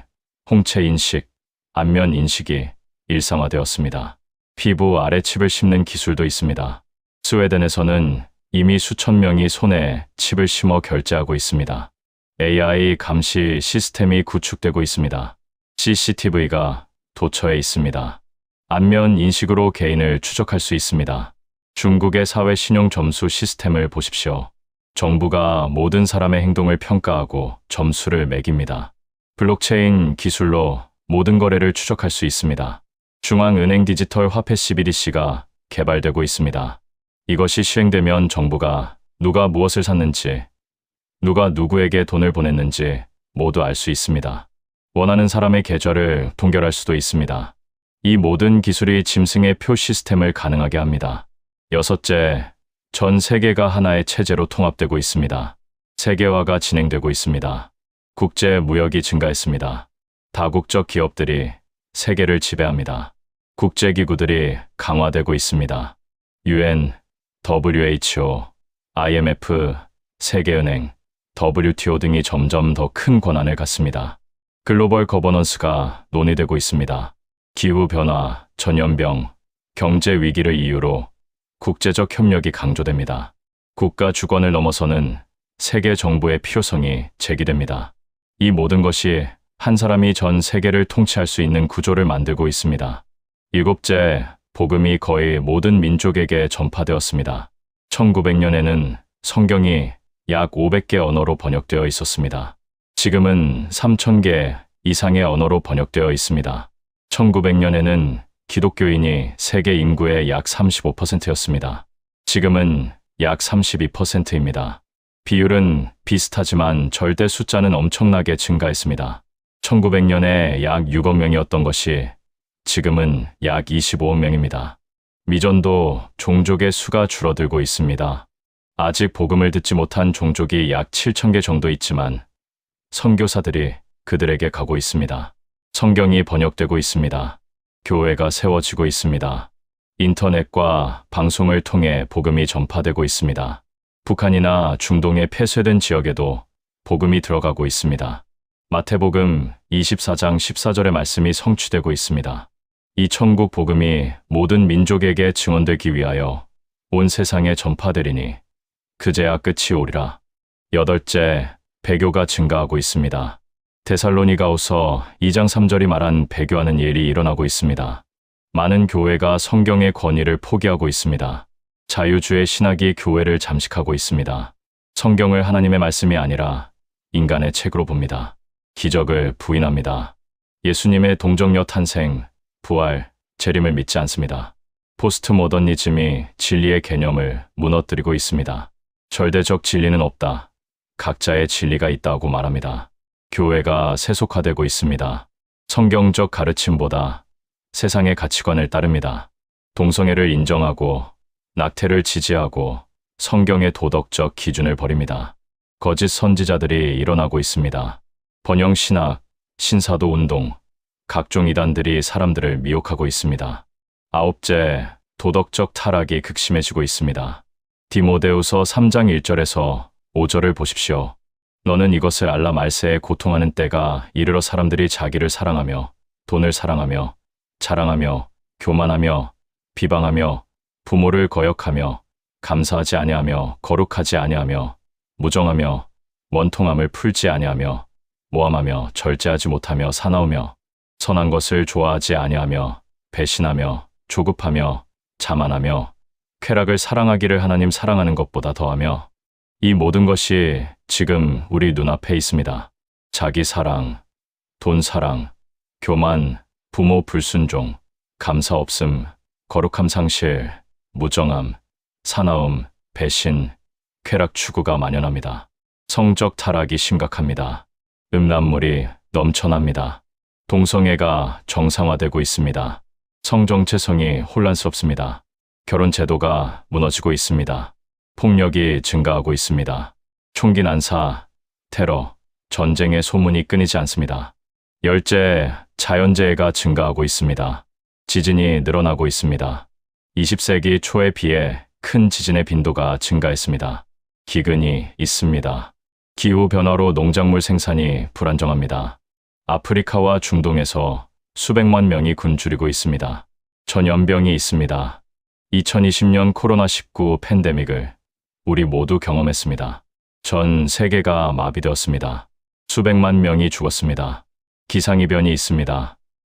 홍채 인식, 안면 인식이 일상화되었습니다. 피부 아래 칩을 심는 기술도 있습니다. 스웨덴에서는 이미 수천 명이 손에 칩을 심어 결제하고 있습니다. AI 감시 시스템이 구축되고 있습니다. CCTV가 도처에 있습니다. 안면 인식으로 개인을 추적할 수 있습니다. 중국의 사회 신용 점수 시스템을 보십시오. 정부가 모든 사람의 행동을 평가하고 점수를 매깁니다. 블록체인 기술로 모든 거래를 추적할 수 있습니다. 중앙은행 디지털 화폐 CBDC가 개발되고 있습니다. 이것이 시행되면 정부가 누가 무엇을 샀는지, 누가 누구에게 돈을 보냈는지 모두 알 수 있습니다. 원하는 사람의 계좌를 동결할 수도 있습니다. 이 모든 기술이 짐승의 표 시스템을 가능하게 합니다. 여섯째, 전 세계가 하나의 체제로 통합되고 있습니다. 세계화가 진행되고 있습니다. 국제 무역이 증가했습니다. 다국적 기업들이 세계를 지배합니다. 국제기구들이 강화되고 있습니다. UN, WHO, IMF, 세계은행, WTO 등이 점점 더 큰 권한을 갖습니다. 글로벌 거버넌스가 논의되고 있습니다. 기후변화, 전염병, 경제 위기를 이유로 국제적 협력이 강조됩니다. 국가 주권을 넘어서는 세계 정부의 필요성이 제기됩니다. 이 모든 것이 한 사람이 전 세계를 통치할 수 있는 구조를 만들고 있습니다. 일곱째, 복음이 거의 모든 민족에게 전파되었습니다. 1900년에는 성경이 약 500개 언어로 번역되어 있었습니다. 지금은 3000개 이상의 언어로 번역되어 있습니다. 1900년에는 기독교인이 세계 인구의 약 35%였습니다. 지금은 약 32%입니다. 비율은 비슷하지만 절대 숫자는 엄청나게 증가했습니다. 1900년에 약 6억 명이었던 것이 지금은 약 25억 명입니다. 미전도 종족의 수가 줄어들고 있습니다. 아직 복음을 듣지 못한 종족이 약 7,000개 정도 있지만 선교사들이 그들에게 가고 있습니다. 성경이 번역되고 있습니다. 교회가 세워지고 있습니다. 인터넷과 방송을 통해 복음이 전파되고 있습니다. 북한이나 중동의 폐쇄된 지역에도 복음이 들어가고 있습니다. 마태복음 24장 14절의 말씀이 성취되고 있습니다. 이 천국 복음이 모든 민족에게 증언되기 위하여 온 세상에 전파되리니 그제야 끝이 오리라. 여덟째, 배교가 증가하고 있습니다. 데살로니가후서 2장 3절이 말한 배교하는 일이 일어나고 있습니다. 많은 교회가 성경의 권위를 포기하고 있습니다. 자유주의 신학이 교회를 잠식하고 있습니다. 성경을 하나님의 말씀이 아니라 인간의 책으로 봅니다. 기적을 부인합니다. 예수님의 동정녀 탄생, 부활, 재림을 믿지 않습니다. 포스트 모더니즘이 진리의 개념을 무너뜨리고 있습니다. 절대적 진리는 없다. 각자의 진리가 있다고 말합니다. 교회가 세속화되고 있습니다. 성경적 가르침보다 세상의 가치관을 따릅니다. 동성애를 인정하고 낙태를 지지하고 성경의 도덕적 기준을 버립니다. 거짓 선지자들이 일어나고 있습니다. 번영 신학, 신사도 운동, 각종 이단들이 사람들을 미혹하고 있습니다. 아홉째, 도덕적 타락이 극심해지고 있습니다. 디모데후서 3장 1절에서 5절을 보십시오. 너는 이것을 알라 말세에 고통하는 때가 이르러 사람들이 자기를 사랑하며 돈을 사랑하며 자랑하며 교만하며 비방하며 부모를 거역하며 감사하지 아니하며 거룩하지 아니하며 무정하며 원통함을 풀지 아니하며 모함하며 절제하지 못하며 사나우며 선한 것을 좋아하지 아니하며 배신하며 조급하며 자만하며 쾌락을 사랑하기를 하나님 사랑하는 것보다 더하며 이 모든 것이 지금 우리 눈앞에 있습니다. 자기 사랑, 돈 사랑, 교만, 부모 불순종, 감사 없음, 거룩함 상실, 무정함, 사나움, 배신, 쾌락 추구가 만연합니다. 성적 타락이 심각합니다. 음란물이 넘쳐납니다. 동성애가 정상화되고 있습니다. 성정체성이 혼란스럽습니다. 결혼 제도가 무너지고 있습니다. 폭력이 증가하고 있습니다. 총기 난사, 테러, 전쟁의 소문이 끊이지 않습니다. 열째, 자연재해가 증가하고 있습니다. 지진이 늘어나고 있습니다. 20세기 초에 비해 큰 지진의 빈도가 증가했습니다. 기근이 있습니다. 기후변화로 농작물 생산이 불안정합니다. 아프리카와 중동에서 수백만 명이 굶주리고 있습니다. 전염병이 있습니다. 2020년 코로나19 팬데믹을 우리 모두 경험했습니다. 전 세계가 마비되었습니다. 수백만 명이 죽었습니다. 기상이변이 있습니다.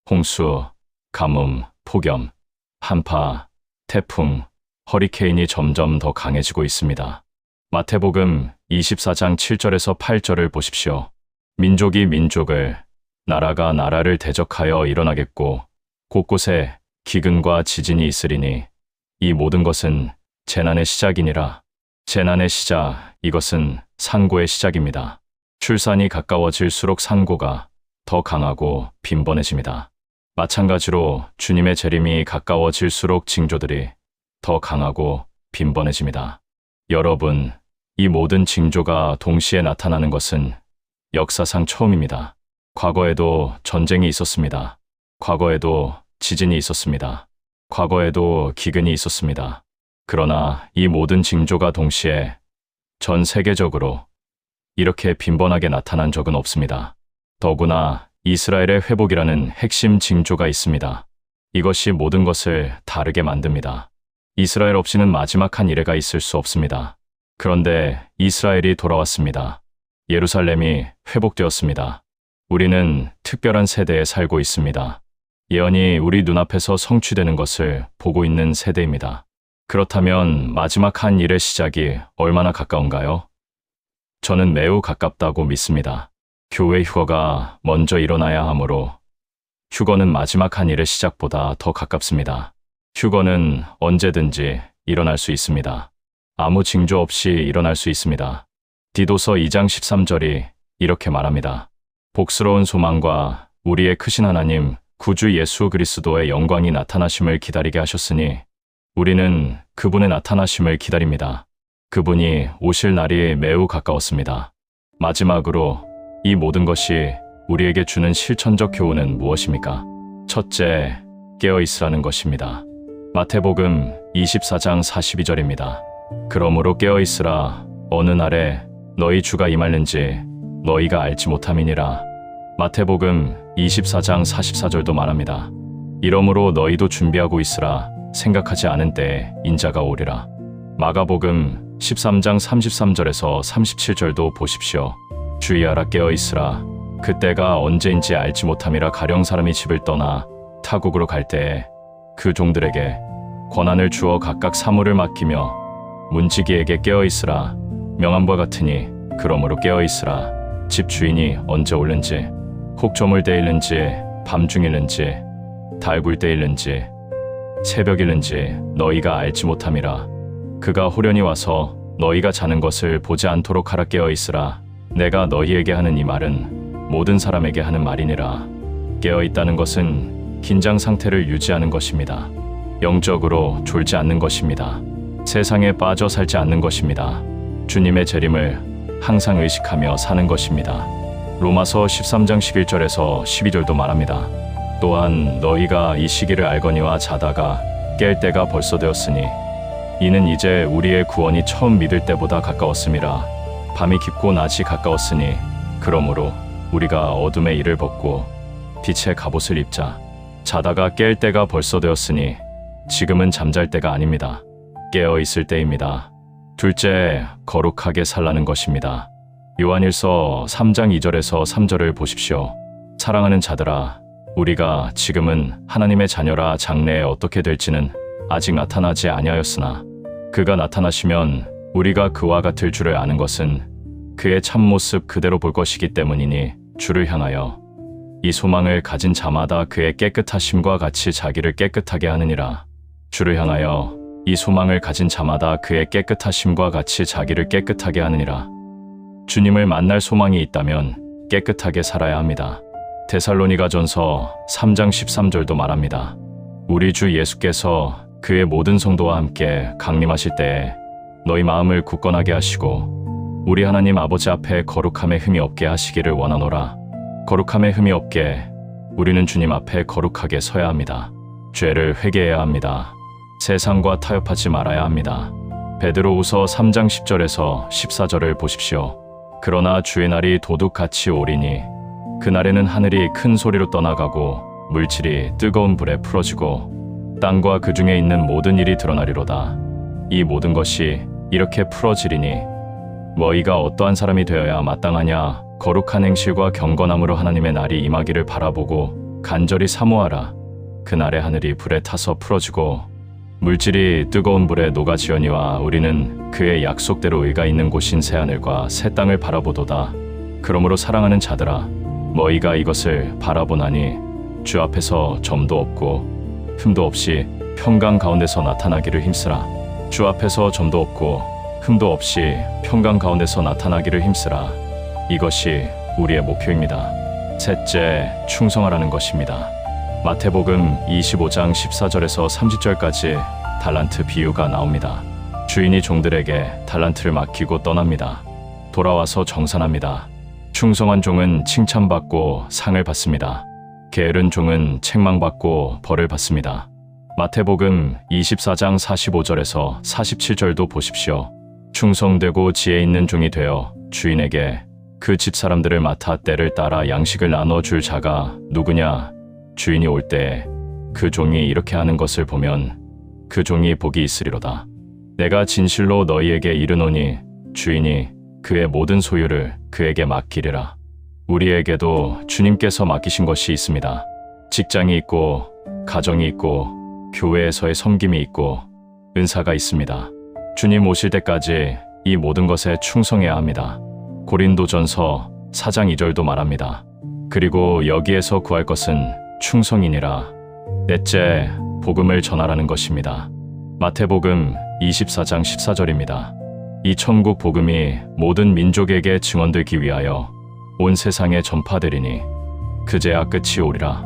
홍수, 가뭄, 폭염, 한파, 태풍, 허리케인이 점점 더 강해지고 있습니다. 마태복음 24장 7절에서 8절을 보십시오. 민족이 민족을, 나라가 나라를 대적하여 일어나겠고 곳곳에 기근과 지진이 있으리니 이 모든 것은 재난의 시작이니라. 재난의 시작, 이것은 상고의 시작입니다. 출산이 가까워질수록 상고가 더 강하고 빈번해집니다. 마찬가지로 주님의 재림이 가까워질수록 징조들이 더 강하고 빈번해집니다. 여러분, 이 모든 징조가 동시에 나타나는 것은 역사상 처음입니다. 과거에도 전쟁이 있었습니다. 과거에도 지진이 있었습니다. 과거에도 기근이 있었습니다. 그러나 이 모든 징조가 동시에 전 세계적으로 이렇게 빈번하게 나타난 적은 없습니다. 더구나 이스라엘의 회복이라는 핵심 징조가 있습니다. 이것이 모든 것을 다르게 만듭니다. 이스라엘 없이는 마지막 한 이래가 있을 수 없습니다. 그런데 이스라엘이 돌아왔습니다. 예루살렘이 회복되었습니다. 우리는 특별한 세대에 살고 있습니다. 예언이 우리 눈앞에서 성취되는 것을 보고 있는 세대입니다. 그렇다면 마지막 한 일의 시작이 얼마나 가까운가요? 저는 매우 가깝다고 믿습니다. 교회 휴거가 먼저 일어나야 하므로 휴거는 마지막 한 일의 시작보다 더 가깝습니다. 휴거는 언제든지 일어날 수 있습니다. 아무 징조 없이 일어날 수 있습니다. 디도서 2장 13절이 이렇게 말합니다. 복스러운 소망과 우리의 크신 하나님 구주 예수 그리스도의 영광이 나타나심을 기다리게 하셨으니 우리는 그분의 나타나심을 기다립니다. 그분이 오실 날이 매우 가까웠습니다. 마지막으로 이 모든 것이 우리에게 주는 실천적 교훈은 무엇입니까? 첫째, 깨어있으라는 것입니다. 마태복음 24장 42절입니다. 그러므로 깨어있으라. 어느 날에 너희 주가 임할는지 너희가 알지 못함이니라. 마태복음 24장 44절도 말합니다. 이러므로 너희도 준비하고 있으라. 생각하지 않은 때에 인자가 오리라. 마가복음 13장 33절에서 37절도 보십시오. 주의하라, 깨어있으라. 그때가 언제인지 알지 못함이라. 가령 사람이 집을 떠나 타국으로 갈 때에 그 종들에게 권한을 주어 각각 사물을 맡기며 문지기에게 깨어있으라. 명한 바 같으니 그러므로 깨어있으라. 집 주인이 언제 올는지 혹 저물때일는지 밤중일는지 달굴때일는지 새벽일는지 너희가 알지 못함이라. 그가 호련히 와서 너희가 자는 것을 보지 않도록 하라. 깨어있으라. 내가 너희에게 하는 이 말은 모든 사람에게 하는 말이니라. 깨어있다는 것은 긴장 상태를 유지하는 것입니다. 영적으로 졸지 않는 것입니다. 세상에 빠져 살지 않는 것입니다. 주님의 재림을 항상 의식하며 사는 것입니다. 로마서 13장 11절에서 12절도 말합니다. 또한 너희가 이 시기를 알거니와 자다가 깰 때가 벌써 되었으니 이는 이제 우리의 구원이 처음 믿을 때보다 가까웠음이라. 밤이 깊고 낮이 가까웠으니 그러므로 우리가 어둠의 일을 벗고 빛의 갑옷을 입자. 자다가 깰 때가 벌써 되었으니 지금은 잠잘 때가 아닙니다. 깨어 있을 때입니다. 둘째, 거룩하게 살라는 것입니다. 요한일서 3장 2절에서 3절을 보십시오. 사랑하는 자들아, 우리가 지금은 하나님의 자녀라. 장래에 어떻게 될지는 아직 나타나지 아니하였으나 그가 나타나시면 우리가 그와 같을 줄을 아는 것은 그의 참모습 그대로 볼 것이기 때문이니 주를 향하여 이 소망을 가진 자마다 그의 깨끗하심과 같이 자기를 깨끗하게 하느니라. 주를 향하여 이 소망을 가진 자마다 그의 깨끗하심과 같이 자기를 깨끗하게 하느니라. 주님을 만날 소망이 있다면 깨끗하게 살아야 합니다. 데살로니가전서 3장 13절도 말합니다. 우리 주 예수께서 그의 모든 성도와 함께 강림하실 때에 너희 마음을 굳건하게 하시고 우리 하나님 아버지 앞에 거룩함에 흠이 없게 하시기를 원하노라. 거룩함에 흠이 없게 우리는 주님 앞에 거룩하게 서야 합니다. 죄를 회개해야 합니다. 세상과 타협하지 말아야 합니다. 베드로후서 3장 10절에서 14절을 보십시오. 그러나 주의 날이 도둑같이 오리니 그날에는 하늘이 큰 소리로 떠나가고 물질이 뜨거운 불에 풀어지고 땅과 그 중에 있는 모든 일이 드러나리로다. 이 모든 것이 이렇게 풀어지리니 너희가 어떠한 사람이 되어야 마땅하냐. 거룩한 행실과 경건함으로 하나님의 날이 임하기를 바라보고 간절히 사모하라. 그날에 하늘이 불에 타서 풀어지고 물질이 뜨거운 불에 녹아지려니와 우리는 그의 약속대로 의가 있는 곳인 새하늘과 새 땅을 바라보도다. 그러므로 사랑하는 자들아, 너희가 이것을 바라보나니 주 앞에서 점도 없고 흠도 없이 평강 가운데서 나타나기를 힘쓰라. 주 앞에서 점도 없고 흠도 없이 평강 가운데서 나타나기를 힘쓰라. 이것이 우리의 목표입니다. 셋째, 충성하라는 것입니다. 마태복음 25장 14절에서 30절까지 달란트 비유가 나옵니다. 주인이 종들에게 달란트를 맡기고 떠납니다. 돌아와서 정산합니다. 충성한 종은 칭찬받고 상을 받습니다. 게으른 종은 책망받고 벌을 받습니다. 마태복음 24장 45절에서 47절도 보십시오. 충성되고 지혜 있는 종이 되어 주인에게 그 집 사람들을 맡아 때를 따라 양식을 나눠줄 자가 누구냐? 주인이 올 때에 그 종이 이렇게 하는 것을 보면 그 종이 복이 있으리로다. 내가 진실로 너희에게 이르노니 주인이 그의 모든 소유를 그에게 맡기리라. 우리에게도 주님께서 맡기신 것이 있습니다. 직장이 있고 가정이 있고 교회에서의 섬김이 있고 은사가 있습니다. 주님 오실 때까지 이 모든 것에 충성해야 합니다. 고린도전서 4장 2절도 말합니다. 그리고 여기에서 구할 것은 충성이니라. 넷째, 복음을 전하라는 것입니다. 마태복음 24장 14절입니다. 이 천국 복음이 모든 민족에게 증언되기 위하여 온 세상에 전파되리니 그제야 끝이 오리라.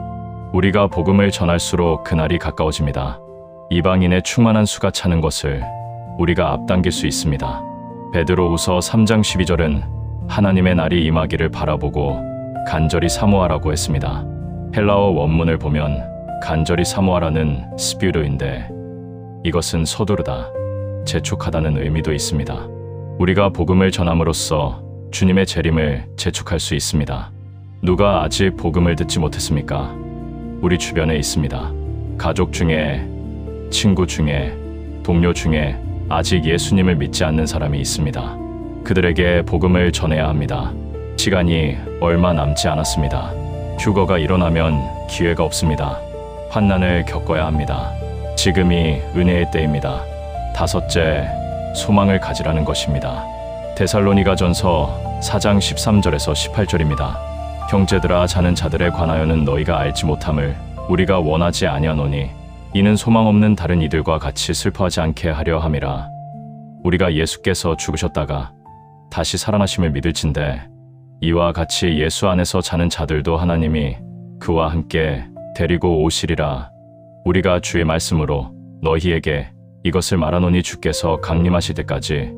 우리가 복음을 전할수록 그날이 가까워집니다. 이방인의 충만한 수가 차는 것을 우리가 앞당길 수 있습니다. 베드로후서 3장 12절은 하나님의 날이 임하기를 바라보고 간절히 사모하라고 했습니다. 헬라어 원문을 보면 간절히 사모하라는 스피르인데 이것은 서두르다, 재촉하다는 의미도 있습니다. 우리가 복음을 전함으로써 주님의 재림을 재촉할 수 있습니다. 누가 아직 복음을 듣지 못했습니까? 우리 주변에 있습니다. 가족 중에, 친구 중에, 동료 중에 아직 예수님을 믿지 않는 사람이 있습니다. 그들에게 복음을 전해야 합니다. 시간이 얼마 남지 않았습니다. 휴거가 일어나면 기회가 없습니다. 환난을 겪어야 합니다. 지금이 은혜의 때입니다. 다섯째, 소망을 가지라는 것입니다. 데살로니가전서 4장 13절에서 18절입니다. 형제들아, 자는 자들에 관하여는 너희가 알지 못함을 우리가 원하지 아니하노니 이는 소망 없는 다른 이들과 같이 슬퍼하지 않게 하려 함이라. 우리가 예수께서 죽으셨다가 다시 살아나심을 믿을진대 이와 같이 예수 안에서 자는 자들도 하나님이 그와 함께 데리고 오시리라. 우리가 주의 말씀으로 너희에게 이것을 말하노니 주께서 강림하실 때까지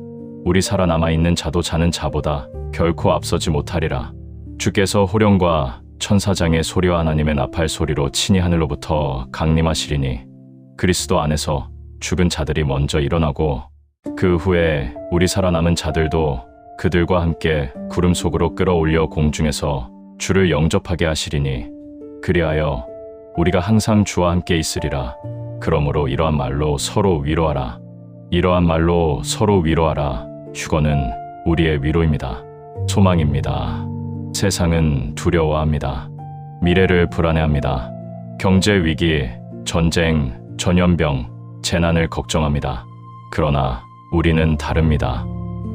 우리 살아남아 있는 자도 자는 자보다 결코 앞서지 못하리라. 주께서 호령과 천사장의 소리와 하나님의 나팔 소리로 친히 하늘로부터 강림하시리니 그리스도 안에서 죽은 자들이 먼저 일어나고 그 후에 우리 살아남은 자들도 그들과 함께 구름 속으로 끌어올려 공중에서 주를 영접하게 하시리니 그리하여 우리가 항상 주와 함께 있으리라. 그러므로 이러한 말로 서로 위로하라. 이러한 말로 서로 위로하라. 휴거는 우리의 위로입니다. 소망입니다. 세상은 두려워합니다. 미래를 불안해합니다. 경제 위기, 전쟁, 전염병, 재난을 걱정합니다. 그러나 우리는 다릅니다.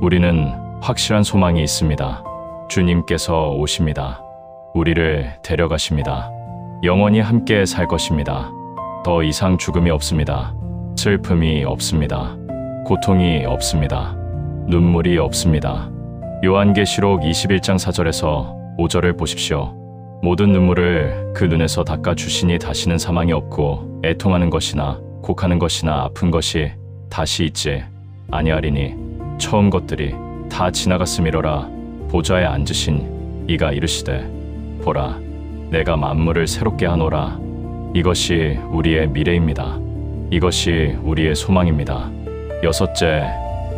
우리는 확실한 소망이 있습니다. 주님께서 오십니다. 우리를 데려가십니다. 영원히 함께 살 것입니다. 더 이상 죽음이 없습니다. 슬픔이 없습니다. 고통이 없습니다. 눈물이 없습니다. 요한계시록 21장 4절에서 5절을 보십시오. 모든 눈물을 그 눈에서 닦아 주시니 다시는 사망이 없고 애통하는 것이나 곡하는 것이나 아픈 것이 다시 있지 아니하리니 처음 것들이 다 지나갔음이로라. 보좌에 앉으신 이가 이르시되 보라, 내가 만물을 새롭게 하노라. 이것이 우리의 미래입니다. 이것이 우리의 소망입니다. 여섯째,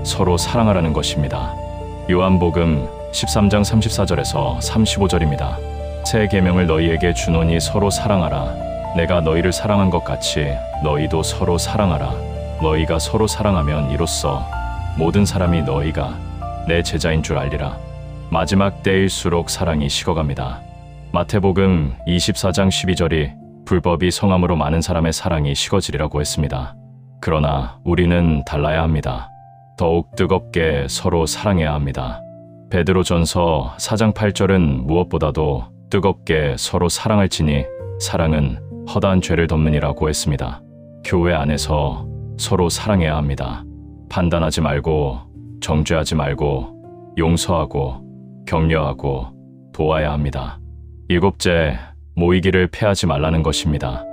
서로 사랑하라는 것입니다. 요한복음 13장 34절에서 35절입니다. 새 계명을 너희에게 주노니 서로 사랑하라. 내가 너희를 사랑한 것 같이 너희도 서로 사랑하라. 너희가 서로 사랑하면 이로써 모든 사람이 너희가 내 제자인 줄 알리라. 마지막 때일수록 사랑이 식어갑니다. 마태복음 24장 12절이 불법이 성함으로 많은 사람의 사랑이 식어지리라고 했습니다. 그러나 우리는 달라야 합니다. 더욱 뜨겁게 서로 사랑해야 합니다. 베드로전서 4장 8절은 무엇보다도 뜨겁게 서로 사랑할지니 사랑은 허다한 죄를 덮느니라고 했습니다. 교회 안에서 서로 사랑해야 합니다. 판단하지 말고 정죄하지 말고 용서하고 격려하고 도와야 합니다. 일곱째, 모이기를 패하지 말라는 것입니다.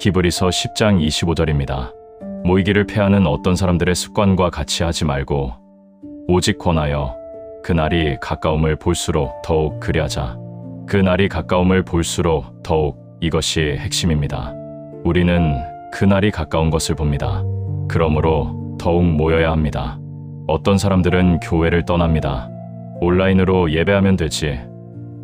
히브리서 10장 25절입니다. 모이기를 패하는 어떤 사람들의 습관과 같이 하지 말고 오직 권하여 그날이 가까움을 볼수록 더욱 그리하자. 그날이 가까움을 볼수록 더욱, 이것이 핵심입니다. 우리는 그날이 가까운 것을 봅니다. 그러므로 더욱 모여야 합니다. 어떤 사람들은 교회를 떠납니다. 온라인으로 예배하면 되지,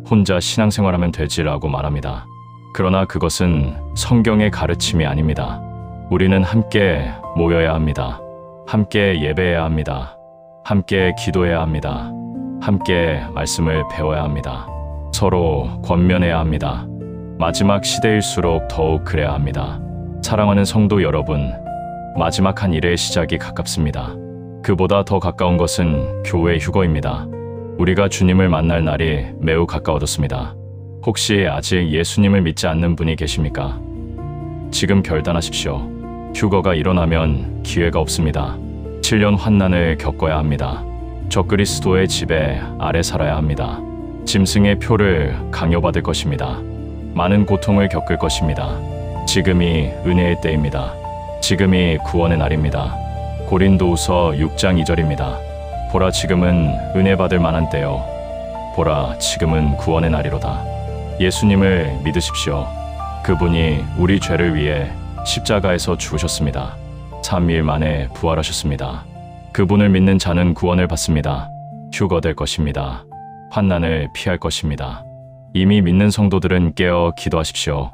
혼자 신앙생활하면 되지라고 말합니다. 그러나 그것은 성경의 가르침이 아닙니다. 우리는 함께 모여야 합니다. 함께 예배해야 합니다. 함께 기도해야 합니다. 함께 말씀을 배워야 합니다. 서로 권면해야 합니다. 마지막 시대일수록 더욱 그래야 합니다. 사랑하는 성도 여러분, 마지막 한 일의 시작이 가깝습니다. 그보다 더 가까운 것은 교회 휴거입니다. 우리가 주님을 만날 날이 매우 가까워졌습니다. 혹시 아직 예수님을 믿지 않는 분이 계십니까? 지금 결단하십시오. 휴거가 일어나면 기회가 없습니다. 7년 환난을 겪어야 합니다. 적그리스도의 지배 아래 살아야 합니다. 짐승의 표를 강요받을 것입니다. 많은 고통을 겪을 것입니다. 지금이 은혜의 때입니다. 지금이 구원의 날입니다. 고린도후서 6장 2절입니다. 보라, 지금은 은혜 받을 만한 때요. 보라, 지금은 구원의 날이로다. 예수님을 믿으십시오. 그분이 우리 죄를 위해 십자가에서 죽으셨습니다. 3일 만에 부활하셨습니다. 그분을 믿는 자는 구원을 받습니다. 휴거될 것입니다. 환난을 피할 것입니다. 이미 믿는 성도들은 깨어 기도하십시오.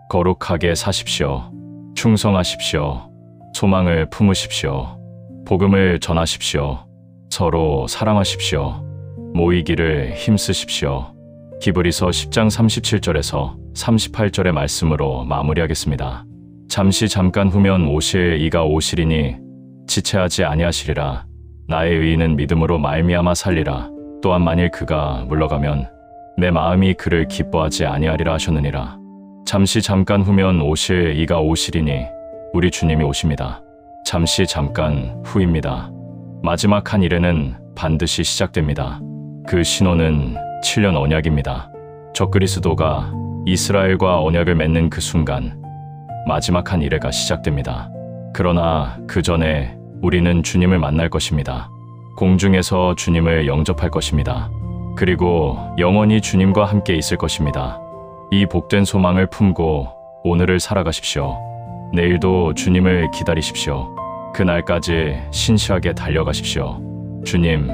거룩하게 사십시오. 충성하십시오. 소망을 품으십시오. 복음을 전하십시오. 서로 사랑하십시오. 모이기를 힘쓰십시오. 히브리서 10장 37절에서 38절의 말씀으로 마무리하겠습니다. 잠깐 후면 오실 이가 오시리니 지체하지 아니하시리라. 나의 의인은 믿음으로 말미암아 살리라. 또한 만일 그가 물러가면 내 마음이 그를 기뻐하지 아니하리라 하셨느니라. 잠깐 후면 오실 이가 오시리니 우리 주님이 오십니다. 잠깐 후입니다. 마지막 한 일에는 반드시 시작됩니다. 그 신호는 7년 언약입니다. 적그리스도가 이스라엘과 언약을 맺는 그 순간 마지막 한 일회가 시작됩니다. 그러나 그 전에 우리는 주님을 만날 것입니다. 공중에서 주님을 영접할 것입니다. 그리고 영원히 주님과 함께 있을 것입니다. 이 복된 소망을 품고 오늘을 살아가십시오. 내일도 주님을 기다리십시오. 그날까지 신실하게 달려가십시오. 주님,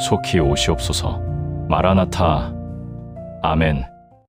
속히 오시옵소서. 마라나타. 아멘.